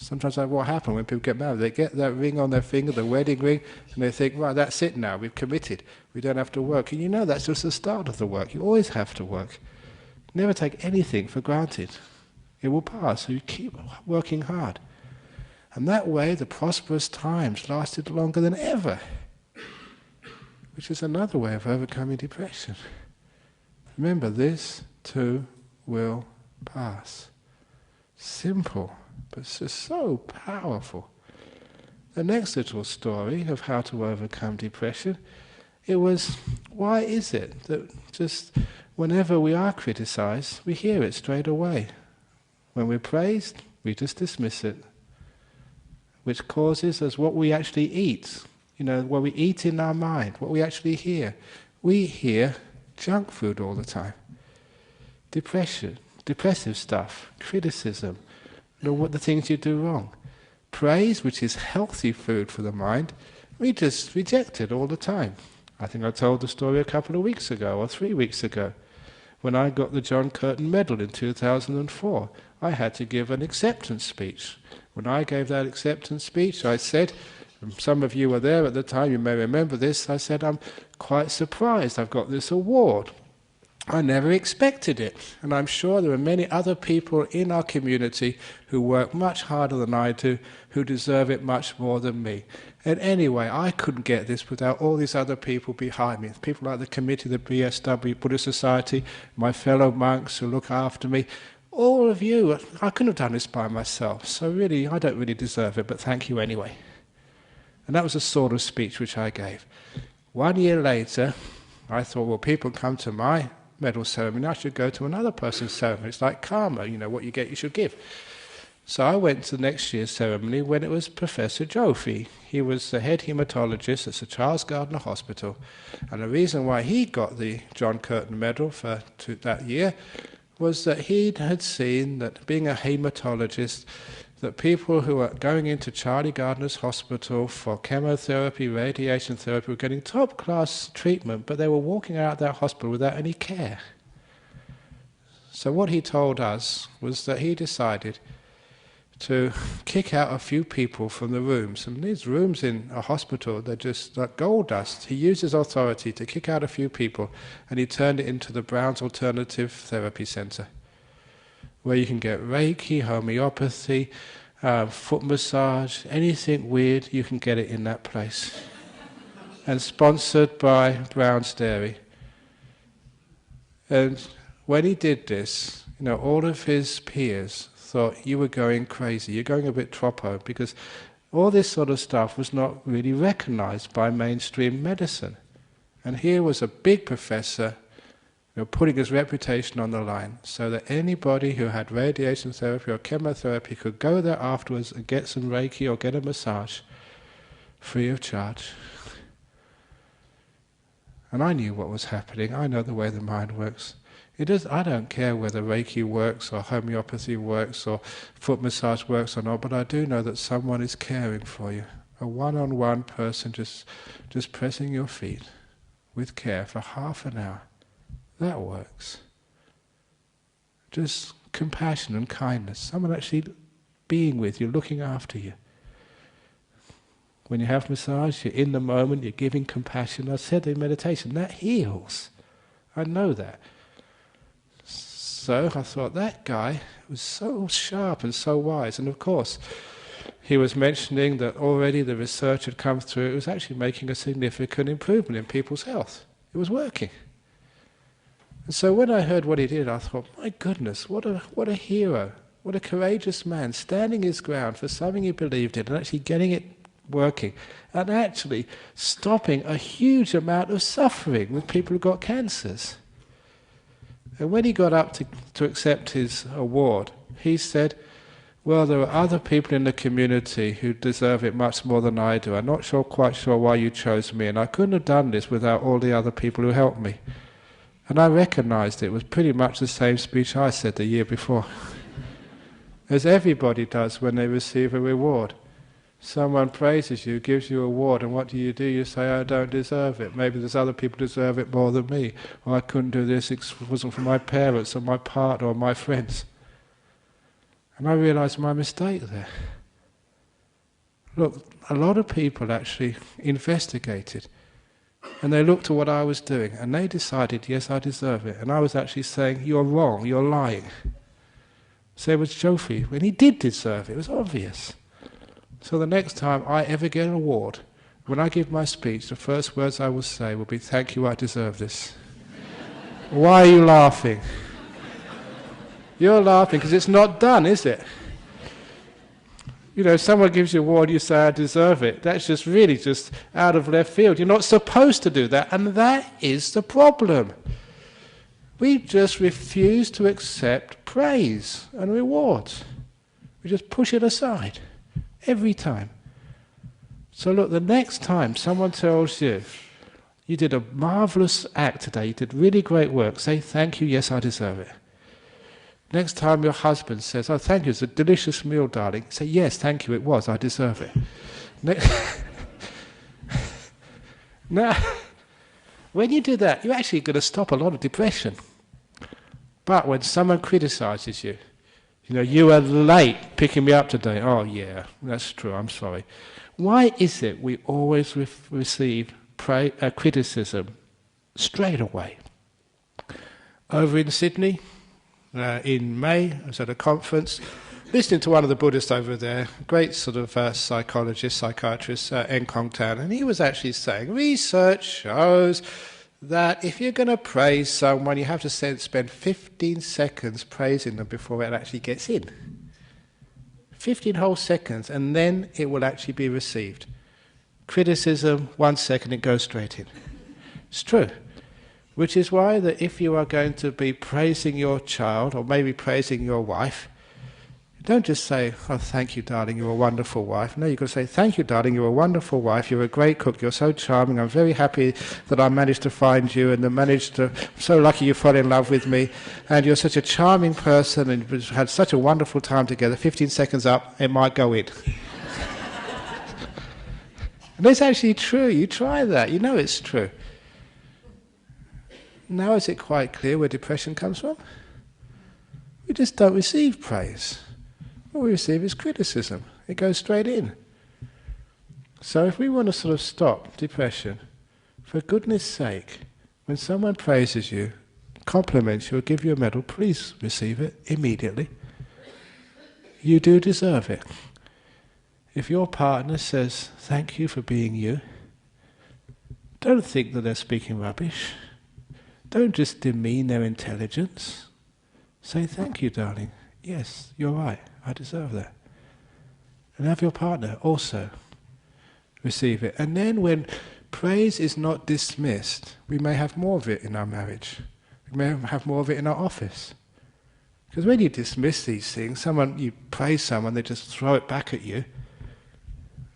Sometimes what happens when people get married, they get that ring on their finger, the wedding ring, and they think, right, that's it now, we've committed, we don't have to work. And you know that's just the start of the work. You always have to work. Never take anything for granted. It will pass, so you keep working hard. And that way the prosperous times lasted longer than ever, which is another way of overcoming depression. Remember, this too will pass. Simple, but it's just so powerful. The next little story of how to overcome depression, it was, why is it that just whenever we are criticized, we hear it straight away? When we're praised, we just dismiss it, which causes us what we actually eat. What we eat in our mind, what we actually hear. We hear junk food all the time. Depression, depressive stuff, criticism, what the things you do wrong. Praise, which is healthy food for the mind, we just reject it all the time. I think I told the story a couple of weeks ago, or 3 weeks ago, when I got the John Curtin Medal in 2004. I had to give an acceptance speech. When I gave that acceptance speech, I said, some of you were there at the time, you may remember this, I said, I'm quite surprised I've got this award. I never expected it, and I'm sure there are many other people in our community who work much harder than I do, who deserve it much more than me. And anyway, I couldn't get this without all these other people behind me, people like the committee of the BSW Buddhist Society, my fellow monks who look after me, all of you. I couldn't have done this by myself, so really, I don't really deserve it, but thank you anyway. And that was the sort of speech which I gave. 1 year later, I thought, well, people come to my medal ceremony, I should go to another person's ceremony. It's like karma, what you get, you should give. So I went to the next year's ceremony when it was Professor Jofi. He was the head hematologist at Sir Charles Gardner Hospital. And the reason why he got the John Curtin Medal for that year was that he had seen that being a hematologist, that people who were going into Charlie Gardner's hospital for chemotherapy, radiation therapy, were getting top-class treatment, but they were walking out of that hospital without any care. So what he told us was that he decided to kick out a few people from the rooms. And these rooms in a hospital, they're just like gold dust. He used his authority to kick out a few people, and he turned it into the Brown's Alternative Therapy Centre, where you can get Reiki, homeopathy, foot massage, anything weird, you can get it in that place. and sponsored by Brown's Dairy. And when he did this, all of his peers thought, you were going crazy, you're going a bit troppo, because all this sort of stuff was not really recognized by mainstream medicine. And here was a big professor putting his reputation on the line so that anybody who had radiation therapy or chemotherapy could go there afterwards and get some Reiki or get a massage free of charge. And I knew what was happening. I know the way the mind works. I don't care whether Reiki works or homeopathy works or foot massage works or not, but I do know that someone is caring for you. A one-on-one person just pressing your feet with care for half an hour. That works. Just compassion and kindness. Someone actually being with you, looking after you. When you have massage, you're in the moment, you're giving compassion. I said in meditation, that heals. I know that. So I thought, that guy was so sharp and so wise. And of course, he was mentioning that already the research had come through. It was actually making a significant improvement in people's health. It was working. And so when I heard what he did, I thought, my goodness, what a hero, what a courageous man, standing his ground for something he believed in and actually getting it working, and actually stopping a huge amount of suffering with people who got cancers. And when he got up to accept his award, he said, well, there are other people in the community who deserve it much more than I do. I'm not quite sure why you chose me, and I couldn't have done this without all the other people who helped me. And I recognized it was pretty much the same speech I said the year before. As everybody does when they receive a reward. Someone praises you, gives you a reward, and what do? You say, I don't deserve it. Maybe there's other people who deserve it more than me. Or I couldn't do this, it wasn't for my parents or my partner or my friends. And I realized my mistake there. Look, a lot of people actually investigated. And they looked at what I was doing, and they decided, yes, I deserve it. And I was actually saying, you're wrong, you're lying. So it was Jofi, when he did deserve it, it was obvious. So the next time I ever get an award, when I give my speech, the first words I will say will be, thank you, I deserve this. Why are you laughing? You're laughing because it's not done, is it? Someone gives you an award, you say, I deserve it. That's just really just out of left field. You're not supposed to do that, and that is the problem. We just refuse to accept praise and rewards. We just push it aside, every time. So look, the next time someone tells you, you did a marvelous act today, you did really great work, say, thank you, yes, I deserve it. Next time your husband says, oh, thank you, it's a delicious meal, darling. Say, yes, thank you, it was, I deserve it. Now, when you do that, you're actually going to stop a lot of depression. But when someone criticizes you, you were late picking me up today. Oh, yeah, that's true, I'm sorry. Why is it we always receive criticism straight away? Over in Sydney, in May, I was at a conference, listening to one of the Buddhists over there, great sort of psychologist, psychiatrist, Nkong Tan, and he was actually saying, research shows that if you're going to praise someone, you have to spend 15 seconds praising them before it actually gets in. 15 whole seconds, and then it will actually be received. Criticism, 1 second, it goes straight in. It's true. Which is why that if you are going to be praising your child, or maybe praising your wife, don't just say, oh, thank you, darling, you're a wonderful wife. No, you've got to say, thank you, darling, you're a wonderful wife, you're a great cook, you're so charming, I'm very happy that I managed to find you, and I'm so lucky you fell in love with me, and you're such a charming person, and we've had such a wonderful time together. 15 seconds up, it might go in. And it's actually true, you try that, you know it's true. Now is it quite clear where depression comes from? We just don't receive praise. What we receive is criticism. It goes straight in. So if we want to sort of stop depression, for goodness sake, when someone praises you, compliments you, or give you a medal, please receive it immediately. You do deserve it. If your partner says, thank you for being you, Don't think that they're speaking rubbish. Don't just demean their intelligence. Say, thank you, darling. Yes, you're right. I deserve that. And have your partner also receive it. And then when praise is not dismissed, we may have more of it in our marriage. We may have more of it in our office. Because when you dismiss these things, you praise someone, they just throw it back at you.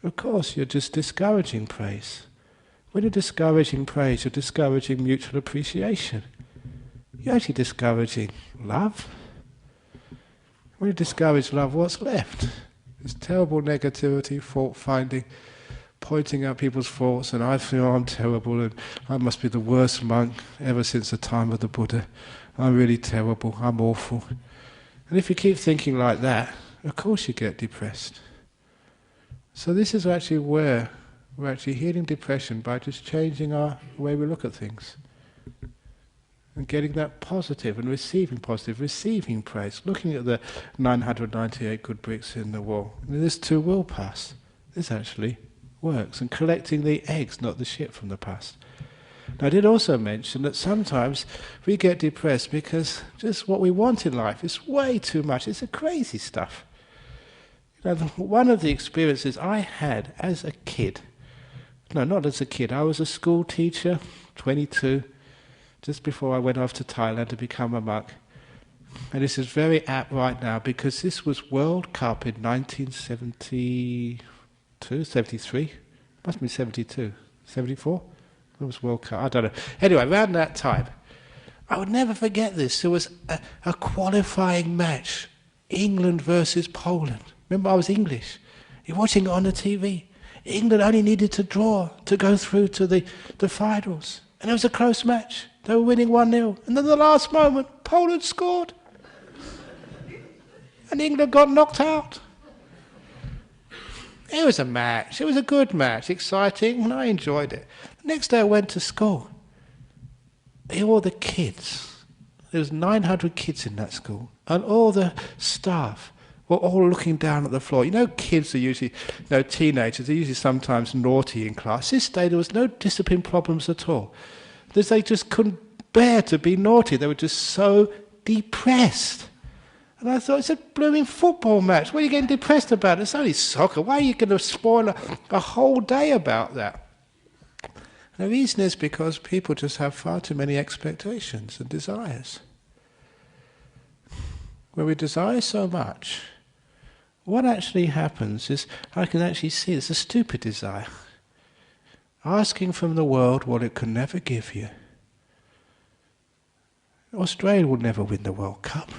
Of course, you're just discouraging praise. When you're discouraging praise, you're discouraging mutual appreciation. You're actually discouraging love. When you discourage love, what's left? There's terrible negativity, fault-finding, pointing out people's faults, and I feel I'm terrible, and I must be the worst monk ever since the time of the Buddha. I'm really terrible, I'm awful. And if you keep thinking like that, of course you get depressed. So this is actually where we're actually healing depression by just changing our way we look at things. And getting that positive and receiving praise. Looking at the 998 good bricks in the wall. And this too will pass. This actually works. And collecting the eggs, not the shit from the past. Now, I did also mention that sometimes we get depressed because just what we want in life is way too much. It's a crazy stuff. One of the experiences I had as a kid, no, not as a kid, I was a school teacher, 22, just before I went off to Thailand to become a monk. And this is very apt right now because this was World Cup in 1972, 73, must have been 72, 74? It was World Cup, I don't know. Anyway, around that time, I would never forget this. There was a qualifying match, England versus Poland. Remember, I was English. You're watching it on the TV. England only needed to draw to go through to the finals. And it was a close match. They were winning 1-0. And then the last moment, Poland scored. And England got knocked out. It was a match. It was a good match, exciting, and I enjoyed it. The next day I went to school. All the kids, there was 900 kids in that school, and all the staff were all looking down at the floor. You know, kids are usually, teenagers, they're usually sometimes naughty in class. This day there was no discipline problems at all. They just couldn't bear to be naughty. They were just so depressed. And I thought, it's a blooming football match. What are you getting depressed about? It's only soccer. Why are you going to spoil a whole day about that? And the reason is because people just have far too many expectations and desires. When we desire so much, what actually happens is, I can actually see it's a stupid desire. Asking from the world what it can never give you. Australia will never win the World Cup.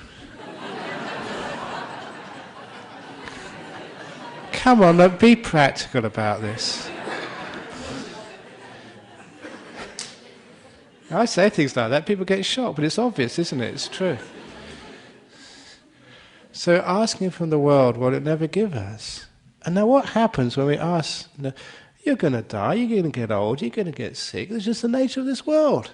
Come on, be practical about this. I say things like that, people get shocked, but it's obvious, isn't it? It's true. So asking from the world what it never gives us. And now what happens when we ask, you're going to die, you're going to get old, you're going to get sick, it's just the nature of this world.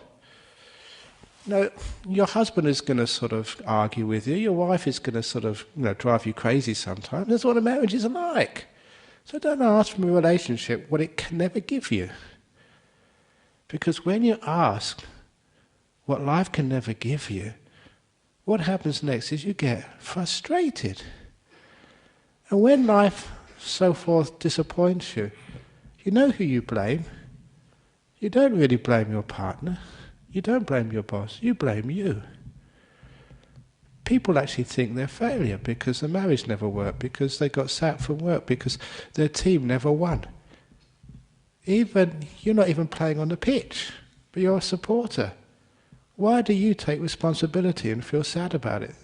Your husband is going to sort of argue with you, your wife is going to sort of drive you crazy sometimes. That's what a marriage is like. So don't ask from a relationship what it can never give you. Because when you ask what life can never give you, what happens next is you get frustrated. And when life, so forth, disappoints you, you know who you blame. You don't really blame your partner. You don't blame your boss. You blame you. People actually think they're a failure because the marriage never worked, because they got sacked from work, because their team never won. You're not even playing on the pitch, but you're a supporter. Why do you take responsibility and feel sad about it?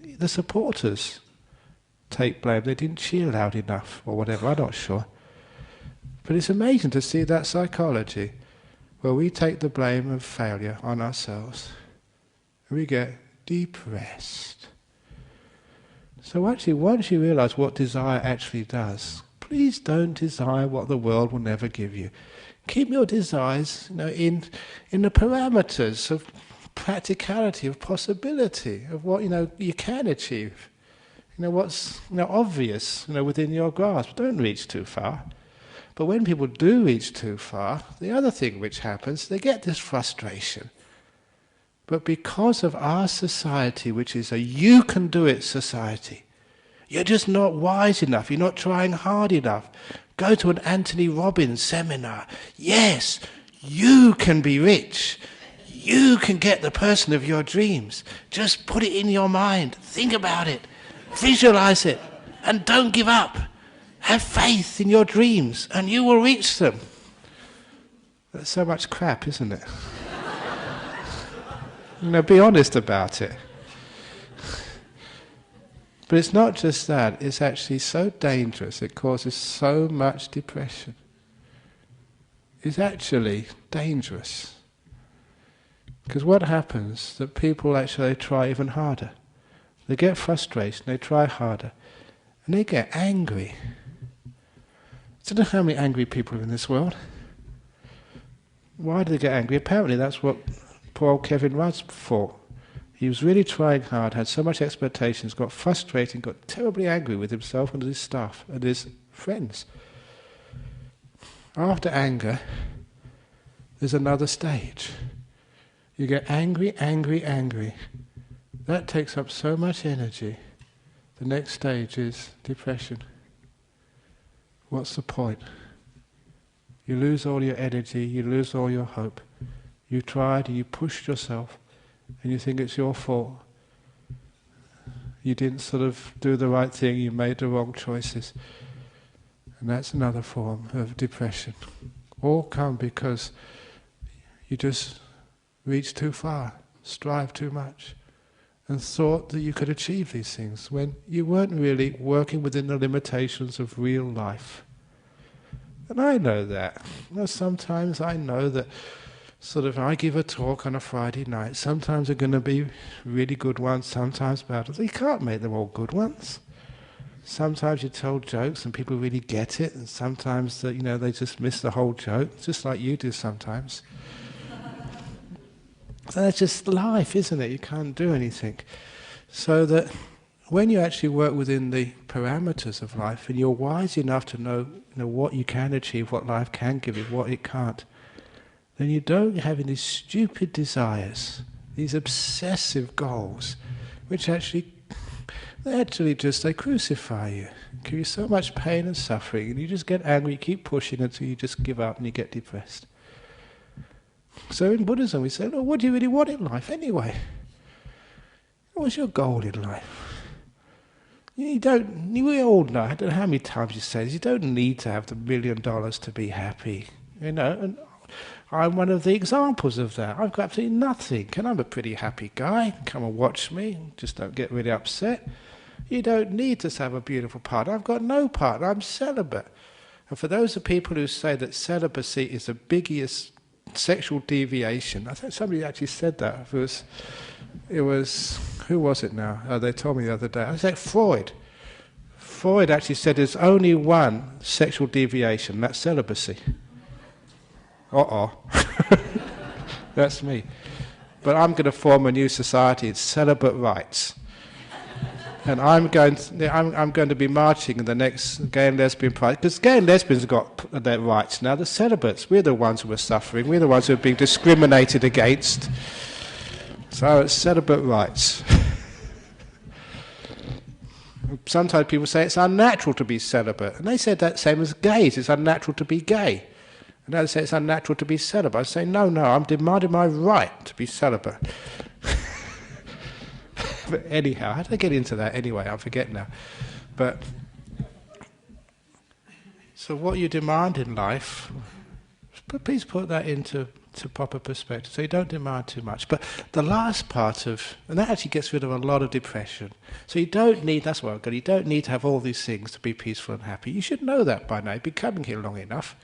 The supporters take blame. They didn't cheer loud enough or whatever, I'm not sure. But it's amazing to see that psychology where we take the blame of failure on ourselves and we get depressed. So actually, once you realize what desire actually does, please don't desire what the world will never give you. Keep your desires, in the parameters of practicality, of possibility, of what you can achieve. What's obvious, within your grasp. Don't reach too far. But when people do reach too far, the other thing which happens, they get this frustration. But because of our society, which is a you can do it society, you're just not wise enough, you're not trying hard enough. Go to an Anthony Robbins seminar. Yes, you can be rich. You can get the person of your dreams. Just put it in your mind. Think about it. Visualize it. And don't give up. Have faith in your dreams and you will reach them. That's so much crap, isn't it? Be honest about it. But it's not just that, it's actually so dangerous, it causes so much depression. It's actually dangerous. Because what happens, that people actually try even harder. They get frustration, they try harder, and they get angry. I don't know how many angry people are in this world. Why do they get angry? Apparently that's what poor old Kevin Rudd's for. He was really trying hard, had so much expectations, got frustrated, got terribly angry with himself and his staff and his friends. After anger, there's another stage. You get angry, angry, angry. That takes up so much energy. The next stage is depression. What's the point? You lose all your energy, you lose all your hope. You tried and you pushed yourself and you think it's your fault. You didn't sort of do the right thing, you made the wrong choices. And that's another form of depression. All come because you just reached too far, strive too much, and thought that you could achieve these things when you weren't really working within the limitations of real life. And I know that. Sometimes I know that I give a talk on a Friday night, sometimes they're going to be really good ones, sometimes bad ones. You can't make them all good ones. Sometimes you tell jokes and people really get it, and sometimes they just miss the whole joke, just like you do sometimes. So that's just life, isn't it? You can't do anything. So that when you actually work within the parameters of life, and you're wise enough to know what you can achieve, what life can give you, what it can't, then you don't have any stupid desires, these obsessive goals, which they crucify you, give you so much pain and suffering, and you just get angry, you keep pushing until you just give up and you get depressed. So in Buddhism we say, what do you really want in life anyway? What's your goal in life? We all know, I don't know how many times you say this, you don't need to have the $1 million to be happy, and I'm one of the examples of that. I've got absolutely nothing, and I'm a pretty happy guy. Come and watch me, just don't get really upset. You don't need to have a beautiful partner. I've got no partner, I'm celibate. And for those of people who say that celibacy is the biggest sexual deviation, I think somebody actually said that. It was who was it now? Oh, they told me the other day. I said Freud. Freud actually said there's only one sexual deviation, that's celibacy. That's me. But I'm going to form a new society, it's celibate rights. And I'm going to be marching in the next gay and lesbian pride, because gay and lesbians have got their rights now. The celibates, we're the ones who are suffering, we're the ones who are being discriminated against. So it's celibate rights. Sometimes people say it's unnatural to be celibate, and they said that same as gays, it's unnatural to be gay. And others say it's unnatural to be celibate. I say, no, I'm demanding my right to be celibate. But anyhow, how did I get into that anyway? I forget now. But so what you demand in life, please put that into proper perspective. So you don't demand too much. But the last part and that actually gets rid of a lot of depression. So you don't need, that's what I've got, you don't need to have all these things to be peaceful and happy. You should know that by now. You've been coming here long enough.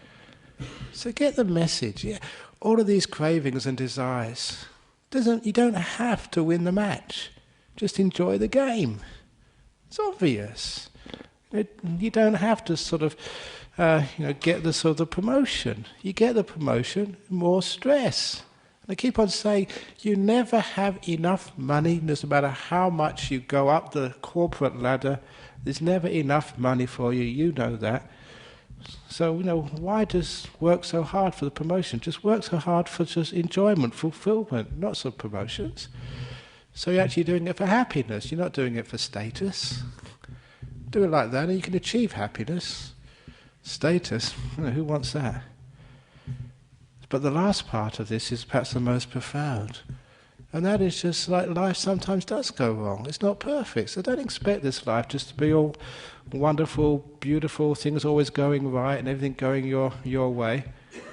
So get the message. Yeah, all of these cravings and desires, you don't have to win the match. Just enjoy the game. It's obvious. You don't have to get the promotion. You get the promotion, more stress. And I keep on saying, you never have enough money, no matter how much you go up the corporate ladder, there's never enough money for you, you know that. So, why does work so hard for the promotion? Just work so hard for just enjoyment, fulfillment, not some promotions. So you're actually doing it for happiness, you're not doing it for status. Do it like that and you can achieve happiness. Status, who wants that? But the last part of this is perhaps the most profound. And that is just like life sometimes does go wrong. It's not perfect. So don't expect this life just to be all wonderful, beautiful, things always going right and everything going your way.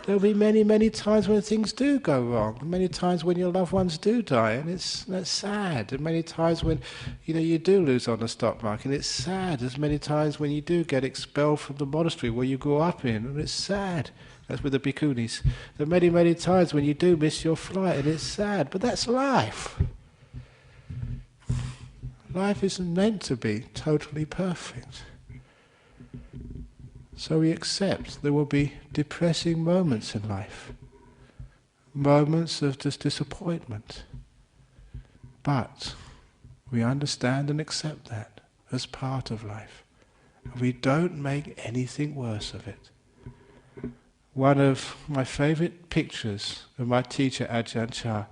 There'll be many, many times when things do go wrong. Many times when your loved ones do die, and that's sad. And many times when you do lose on the stock market, and it's sad. There's many times when you do get expelled from the monastery where you grew up in, and it's sad. That's with the bhikkhunis. There are many, many times when you do miss your flight, and it's sad. But that's life. Life isn't meant to be totally perfect. So we accept there will be depressing moments in life, moments of just disappointment. But we understand and accept that as part of life. We don't make anything worse of it. One of my favourite pictures of my teacher Ajahn,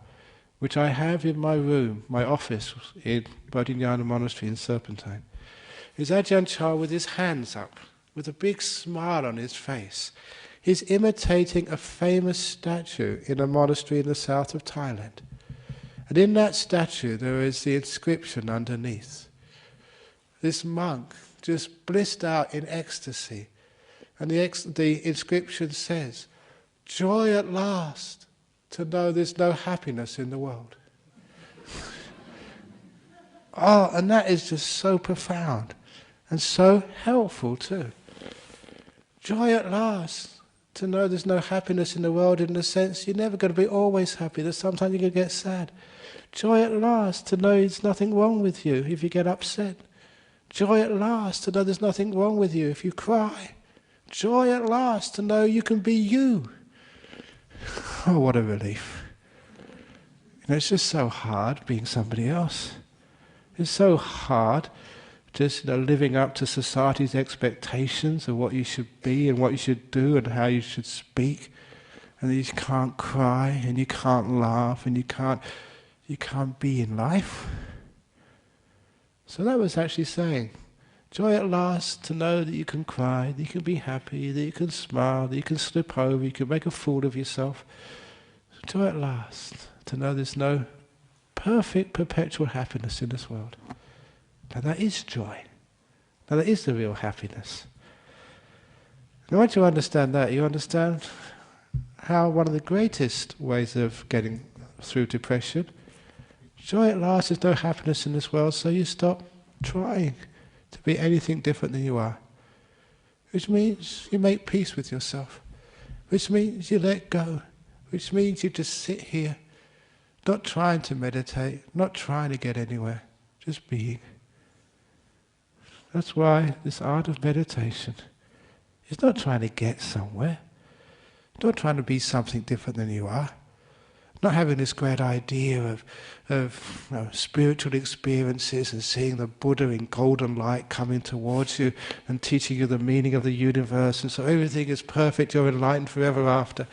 which I have in my room, my office in Bodhinyana Monastery in Serpentine, is Ajahn with his hands up, with a big smile on his face. He's imitating a famous statue in a monastery in the south of Thailand. And in that statue there is the inscription underneath. This monk just blissed out in ecstasy. And the inscription says, "Joy at last to know there's no happiness in the world." Oh, and that is just so profound and so helpful too. Joy at last to know there's no happiness in the world, in the sense you're never going to be always happy, that sometimes you're going to get sad. Joy at last to know there's nothing wrong with you if you get upset. Joy at last to know there's nothing wrong with you if you cry. Joy at last to know you can be you. Oh, what a relief. It's just so hard being somebody else. It's so hard just living up to society's expectations of what you should be and what you should do and how you should speak. And you can't cry and you can't laugh and you can't be in life. So that was actually saying, joy at last to know that you can cry, that you can be happy, that you can smile, that you can slip over, you can make a fool of yourself. Joy at last to know there's no perfect perpetual happiness in this world. Now that is joy. Now that is the real happiness. And once you understand that, you understand how one of the greatest ways of getting through depression, joy at last, there's no happiness in this world, so you stop trying to be anything different than you are. Which means you make peace with yourself. Which means you let go. Which means you just sit here, not trying to meditate, not trying to get anywhere, just being. That's why this art of meditation is not trying to get somewhere, not trying to be something different than you are, not having this great idea of spiritual experiences and seeing the Buddha in golden light coming towards you and teaching you the meaning of the universe, and so everything is perfect, you're enlightened forever after.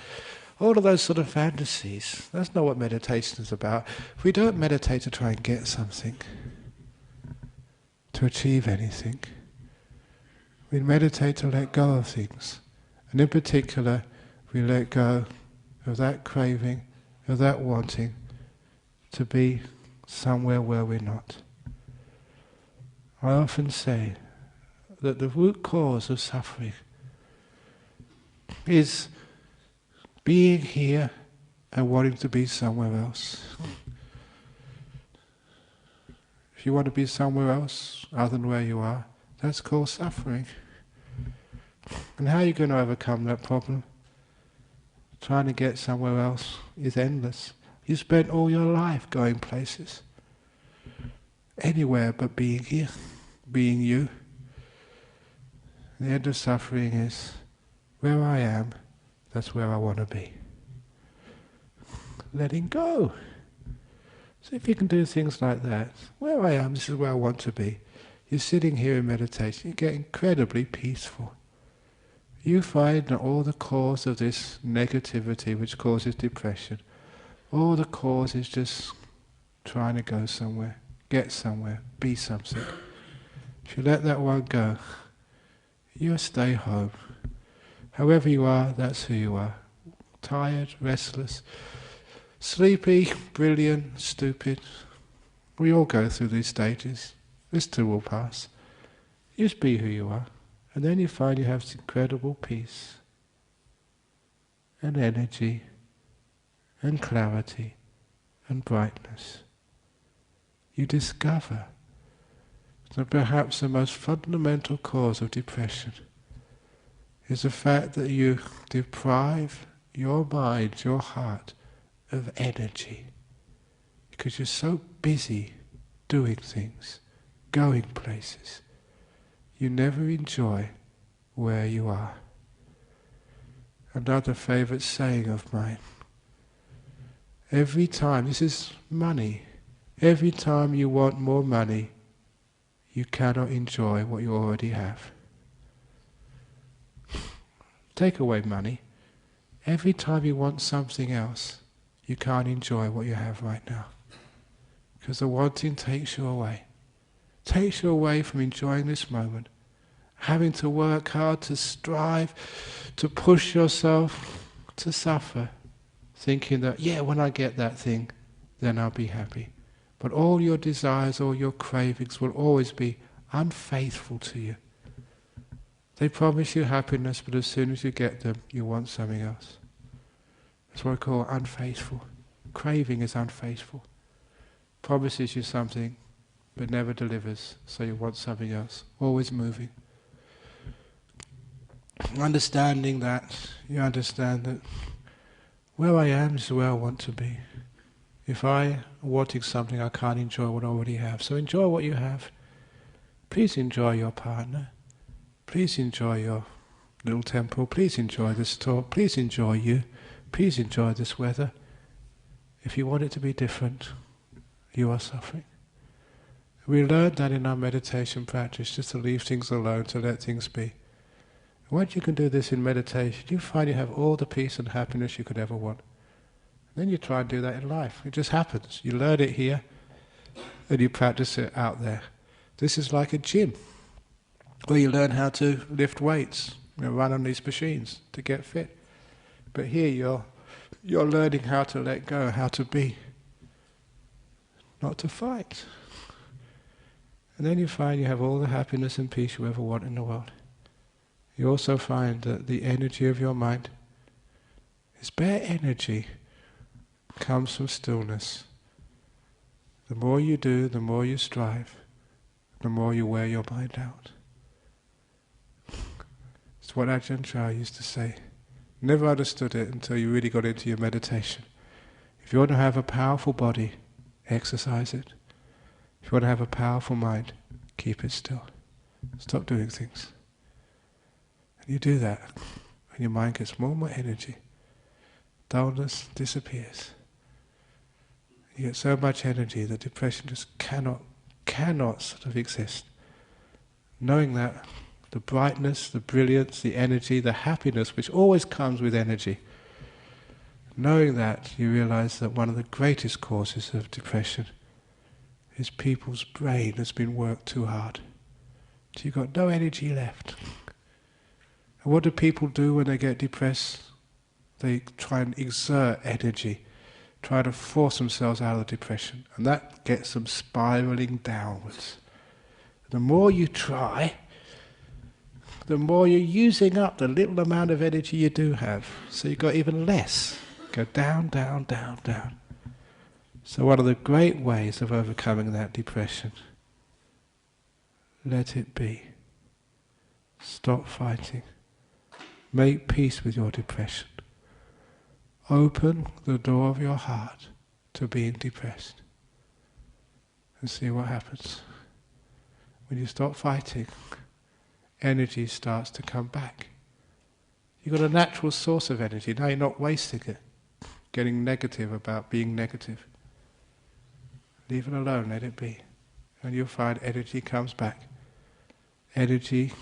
All of those sort of fantasies, that's not what meditation is about. We don't meditate to try and get something, to achieve anything. We meditate to let go of things. And in particular, we let go of that craving, of that wanting to be somewhere where we're not. I often say that the root cause of suffering is being here and wanting to be somewhere else. If you want to be somewhere else other than where you are, that's called suffering. And how are you going to overcome that problem? Trying to get somewhere else is endless. You spent all your life going places. Anywhere but being here, being you. The end of suffering is, where I am, that's where I want to be. Letting go. So if you can do things like that, where I am, this is where I want to be. You're sitting here in meditation, you get incredibly peaceful. you find that all the cause of this negativity which causes depression, all the cause is just trying to go somewhere, get somewhere, be something. If you let that one go, you'll stay home. However you are, that's who you are. Tired, restless, sleepy, brilliant, stupid. We all go through these stages. This too will pass. Just be who you are. And then you find you have this incredible peace and energy and clarity and brightness. You discover that perhaps the most fundamental cause of depression is the fact that you deprive your mind, your heart, of energy. Because you're so busy doing things, going places, you never enjoy where you are. Another favourite saying of mine, every time, this is money, every time you want more money, you cannot enjoy what you already have. Take away money, every time you want something else, you can't enjoy what you have right now. Because the wanting takes you away. Takes you away from enjoying this moment. Having to work hard, to strive, to push yourself, to suffer. Thinking that, yeah, when I get that thing, then I'll be happy. But all your desires, all your cravings will always be unfaithful to you. They promise you happiness, but as soon as you get them, you want something else. That's what I call unfaithful. Craving is unfaithful. Promises you something, but never delivers, so you want something else. Always moving. Understanding that, you understand that where I am is where I want to be. If I am wanting something, I can't enjoy what I already have. So enjoy what you have. Please enjoy your partner. Please enjoy your little temple. Please enjoy this talk. Please enjoy you. Please enjoy this weather. If you want it to be different, you are suffering. We learned that in our meditation practice, just to leave things alone, to let things be. Once you can do this in meditation, you find you have all the peace and happiness you could ever want. Then you try and do that in life. It just happens. You learn it here, and you practice it out there. This is like a gym, where you learn how to lift weights, run on these machines to get fit. But here you're learning how to let go, how to be, not to fight. And then you find you have all the happiness and peace you ever want in the world. You also find that the energy of your mind is bare energy, comes from stillness. The more you do, the more you strive, the more you wear your mind out. It's what Ajahn used to say. Never understood it until you really got into your meditation. If you want to have a powerful body, exercise it. If you want to have a powerful mind, keep it still. Stop doing things. And you do that, and your mind gets more and more energy. Dullness disappears. You get so much energy that depression just cannot sort of exist. Knowing that, the brightness, the brilliance, the energy, the happiness, which always comes with energy. Knowing that, you realize that one of the greatest causes of depression is people's brain has been worked too hard. So you've got no energy left. And what do people do when they get depressed? They try and exert energy, try to force themselves out of the depression, and that gets them spiraling downwards. The more you try, the more you're using up the little amount of energy you do have. So you've got even less. Go down, down, down, down. So one of the great ways of overcoming that depression, let it be. Stop fighting. Make peace with your depression. Open the door of your heart to being depressed. And see what happens. When you stop fighting, energy starts to come back. You've got a natural source of energy. Now you're not wasting it, getting negative about being negative. Leave it alone, let it be. And you'll find energy comes back. Energy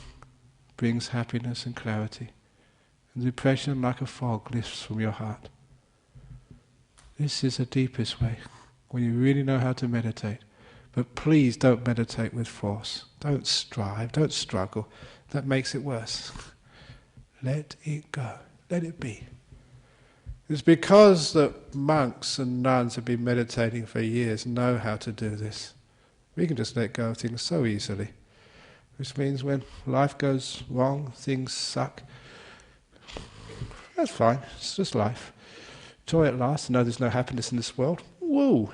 brings happiness and clarity. And depression, like a fog, lifts from your heart. This is the deepest way, when you really know how to meditate. But please don't meditate with force. Don't strive, don't struggle. That makes it worse. Let it go. Let it be. It's because that monks and nuns have been meditating for years know how to do this. We can just let go of things so easily. Which means when life goes wrong, things suck, that's fine, it's just life. Joy at last, know there's no happiness in this world. Woo!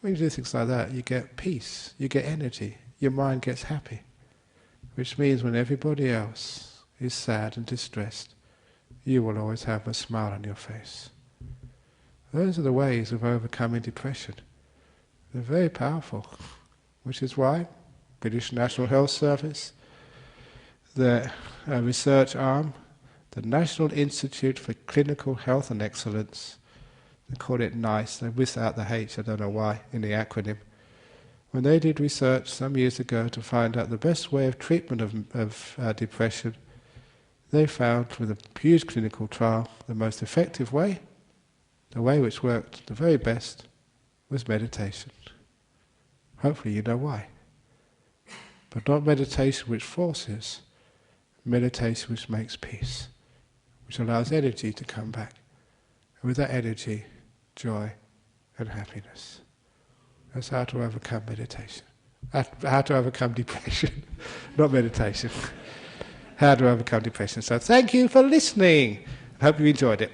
When you do things like that, you get peace, you get energy, your mind gets happy. Which means when everybody else is sad and distressed, you will always have a smile on your face. Those are the ways of overcoming depression. They're very powerful, which is why British National Health Service, the research arm, the National Institute for Clinical Health and Excellence, they call it NICE, they whisk out the H, I don't know why, in the acronym. When they did research some years ago to find out the best way of treatment of depression, they found with a huge clinical trial the most effective way, the way which worked the very best, was meditation. Hopefully you know why. But not meditation which forces, meditation which makes peace, which allows energy to come back. And with that energy, joy and happiness. That's how to overcome meditation. How to overcome depression, not meditation. How to overcome depression. So thank you for listening. I hope you enjoyed it.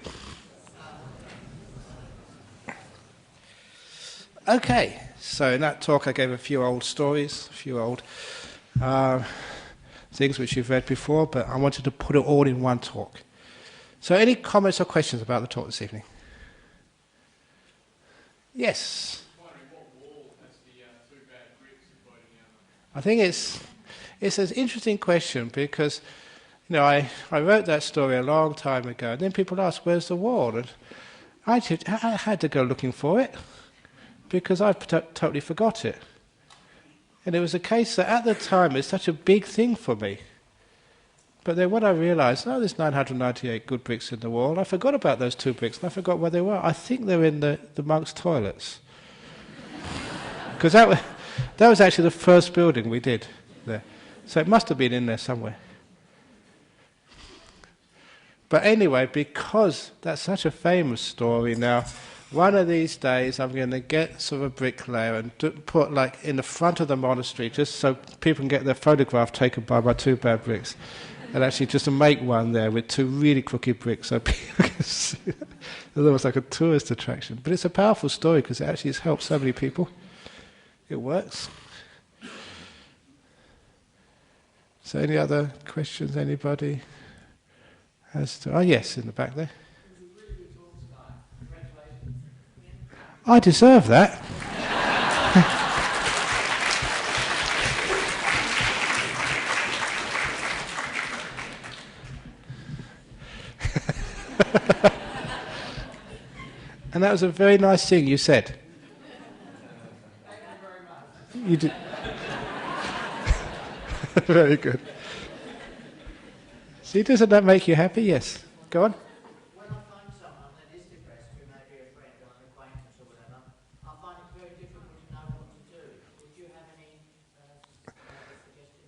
Okay, so in that talk I gave a few old stories, a few old things which you've read before, but I wanted to put it all in one talk. So any comments or questions about the talk this evening? Yes? I think it's an interesting question because, you know, I wrote that story a long time ago, and then people ask, where's the wall? And I had to go looking for it because I totally forgot it. And it was a case that at the time it's such a big thing for me. But then when I realised, oh, there's 998 good bricks in the wall, I forgot about those 2 bricks, and I forgot where they were. I think they're in the monks' toilets. Because that was actually the first building we did there. So it must have been in there somewhere. But anyway, because that's such a famous story now, one of these days I'm going to get sort of a bricklayer and put like in the front of the monastery just so people can get their photograph taken by my 2 bad bricks. And actually just to make one there with 2 really crooked bricks so people can see it. It's almost like a tourist attraction. But it's a powerful story because it actually has helped so many people. It works. So any other questions anybody has to... Oh yes, in the back there. I deserve that. And that was a very nice thing you said. Thank you very much. You did. Very good. See, doesn't that make you happy? Yes. Go on. When I find someone that is depressed, who may be a friend or an acquaintance or whatever, I find it very difficult to know what to do. Would you have any suggestions?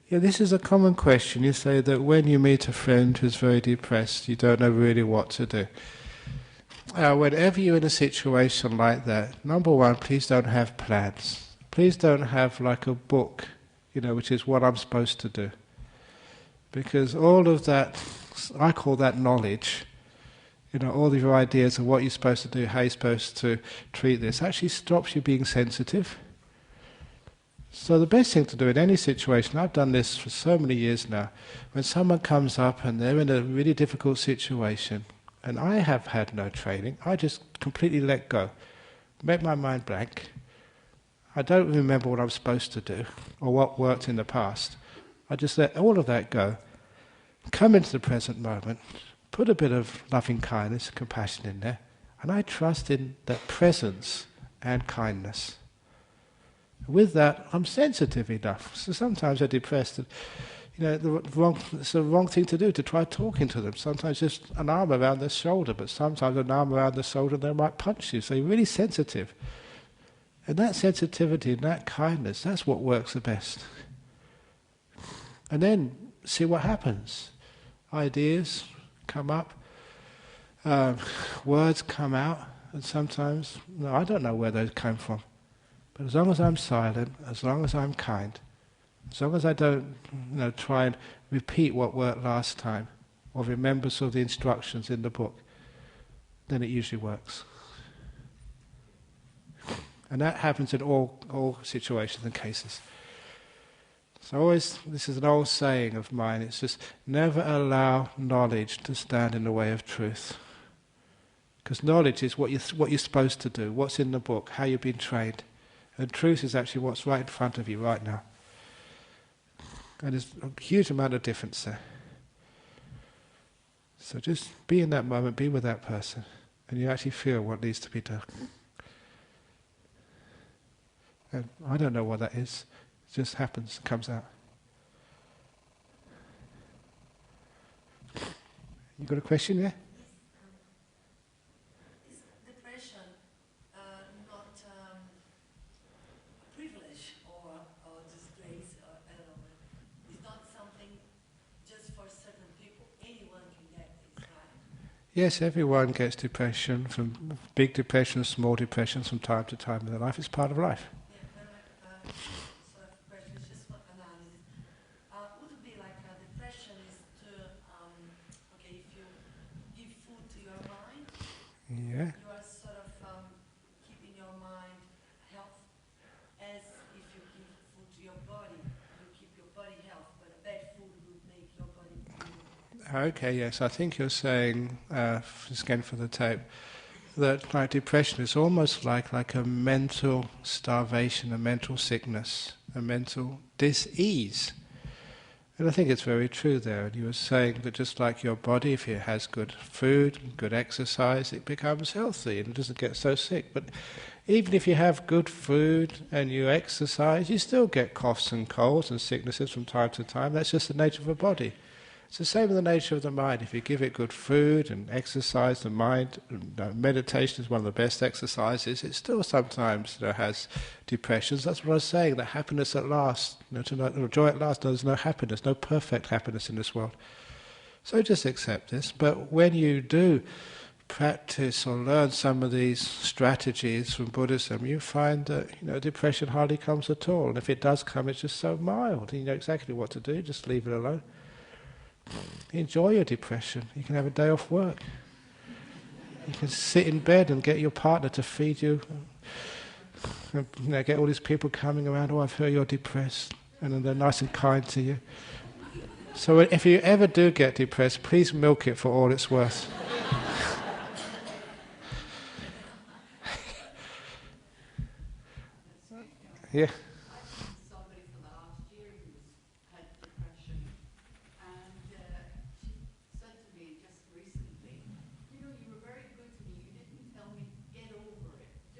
Yeah, this is a common question. You say that when you meet a friend who's very depressed, you don't know really what to do. Whenever you're in a situation like that, number one, please don't have plans. Please don't have like a book, which is what I'm supposed to do. Because all of that, I call that knowledge, all of your ideas of what you're supposed to do, how you're supposed to treat this, actually stops you being sensitive. So the best thing to do in any situation, I've done this for so many years now, when someone comes up and they're in a really difficult situation, and I have had no training, I just completely let go, make my mind blank. I don't remember what I'm supposed to do or what worked in the past. I just let all of that go, come into the present moment, put a bit of loving kindness, compassion in there, and I trust in that presence and kindness. With that, I'm sensitive enough. So sometimes I'm depressed. And, it's the wrong thing to do, to try talking to them. Sometimes just an arm around their shoulder, but sometimes an arm around the shoulder they might punch you. So you're really sensitive. And that sensitivity and that kindness, that's what works the best. And then see what happens. Ideas come up, words come out, and sometimes, I don't know where those came from. But as long as I'm silent, as long as I'm kind, as long as I don't try and repeat what worked last time, or remember sort of the instructions in the book, then it usually works. And that happens in all situations and cases. So this is an old saying of mine, it's just never allow knowledge to stand in the way of truth. Because knowledge is what you're supposed to do, what's in the book, how you've been trained. And truth is actually what's right in front of you right now. And there's a huge amount of difference there. So just be in that moment, be with that person, and you actually feel what needs to be done. And I don't know what that is. It just happens, comes out. You got a question there? Is depression not a privilege or disgrace or I don't know? It's not something just for certain people. Anyone can get this, right? Yes, everyone gets depression, from big depressions, small depressions from time to time in their life. It's part of life. Sort of question is just for analysis. Would it be like depression is to, okay, if you give food to your mind, Yeah. you are sort of keeping your mind health, as if you give food to your body, you keep your body health, but a bad food would make your body ill. Okay, yes, I think you're saying, just again for the tape, that like depression is almost like a mental starvation, a mental sickness, a mental dis-ease. And I think it's very true there. And you were saying that just like your body, if it has good food, good exercise, it becomes healthy and it doesn't get so sick. But even if you have good food and you exercise, you still get coughs and colds and sicknesses from time to time. That's just the nature of a body. It's the same with the nature of the mind. If you give it good food and exercise the mind, meditation is one of the best exercises, it still sometimes has depressions. That's what I was saying, that happiness at last, joy at last, there's no happiness, no perfect happiness in this world. So just accept this. But when you do practice or learn some of these strategies from Buddhism, you find that depression hardly comes at all. And if it does come, it's just so mild. You know exactly what to do, just leave it alone. Enjoy your depression. You can have a day off work. You can sit in bed and get your partner to feed you. Get all these people coming around, oh, I've heard you're depressed. And then they're nice and kind to you. So if you ever do get depressed, please milk it for all it's worth. Yeah.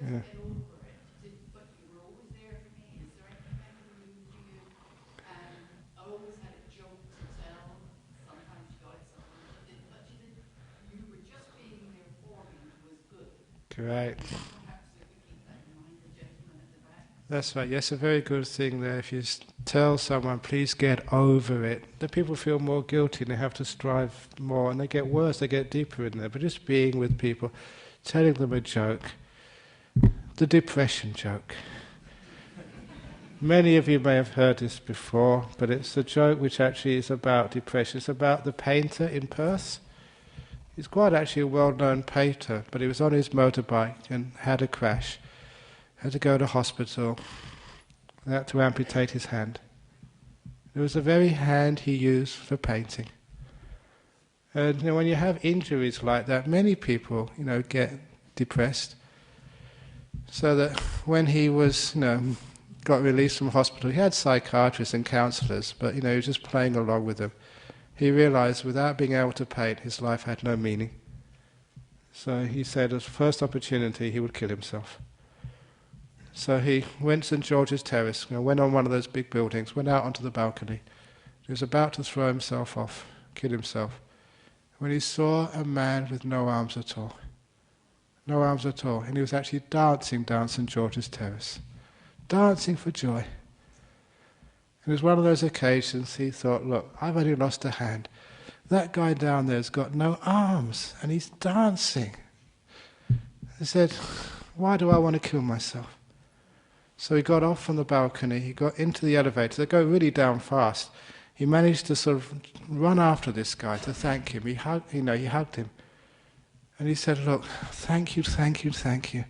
Yeah. Get over it. But you were always there for me. Is there anything I can do to you? I always had a joke to tell. Sometimes you got something, but you were just being there for me was good. Great. Perhaps if we keep that in mind, the gentleman at the back. That's right. Yes, a very good thing there. If you tell someone, please get over it, the people feel more guilty and they have to strive more, and they get worse, they get deeper in there. But just being with people, telling them a joke, the depression joke. Many of you may have heard this before, but it's a joke which actually is about depression. It's about the painter in Perth. He's quite actually a well-known painter, but he was on his motorbike and had a crash. Had to go to hospital. They had to amputate his hand. It was the very hand he used for painting. And when you have injuries like that, many people, get depressed. So that when he was, got released from hospital, he had psychiatrists and counsellors, but he was just playing along with them. He realised without being able to paint, his life had no meaning. So he said, as first opportunity, he would kill himself. So he went to St George's Terrace, went on one of those big buildings, went out onto the balcony, He was about to throw himself off, kill himself, when he saw a man with no arms at all. No arms at all. And he was actually dancing down St. George's Terrace. Dancing for joy. And it was one of those occasions he thought, look, I've only lost a hand. That guy down there's got no arms, and he's dancing. He said, why do I want to kill myself? So he got off from the balcony, he got into the elevator. They go really down fast. He managed to sort of run after this guy to thank him. He hugged him. And he said, look, thank you, thank you, thank you.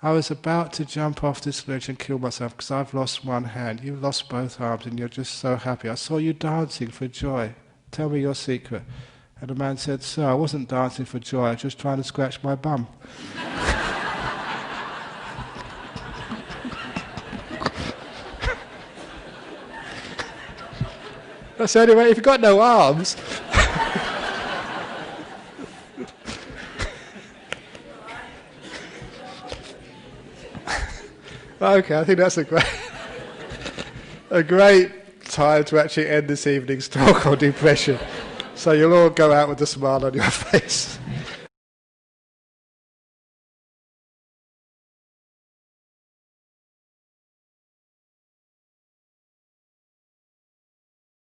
I was about to jump off this ledge and kill myself because I've lost one hand. You've lost both arms and you're just so happy. I saw you dancing for joy. Tell me your secret. And the man said, sir, I wasn't dancing for joy. I was just trying to scratch my bum. So anyway, if you've got no arms... Okay, I think that's a great time to actually end this evening's talk on depression. So you'll all go out with a smile on your face.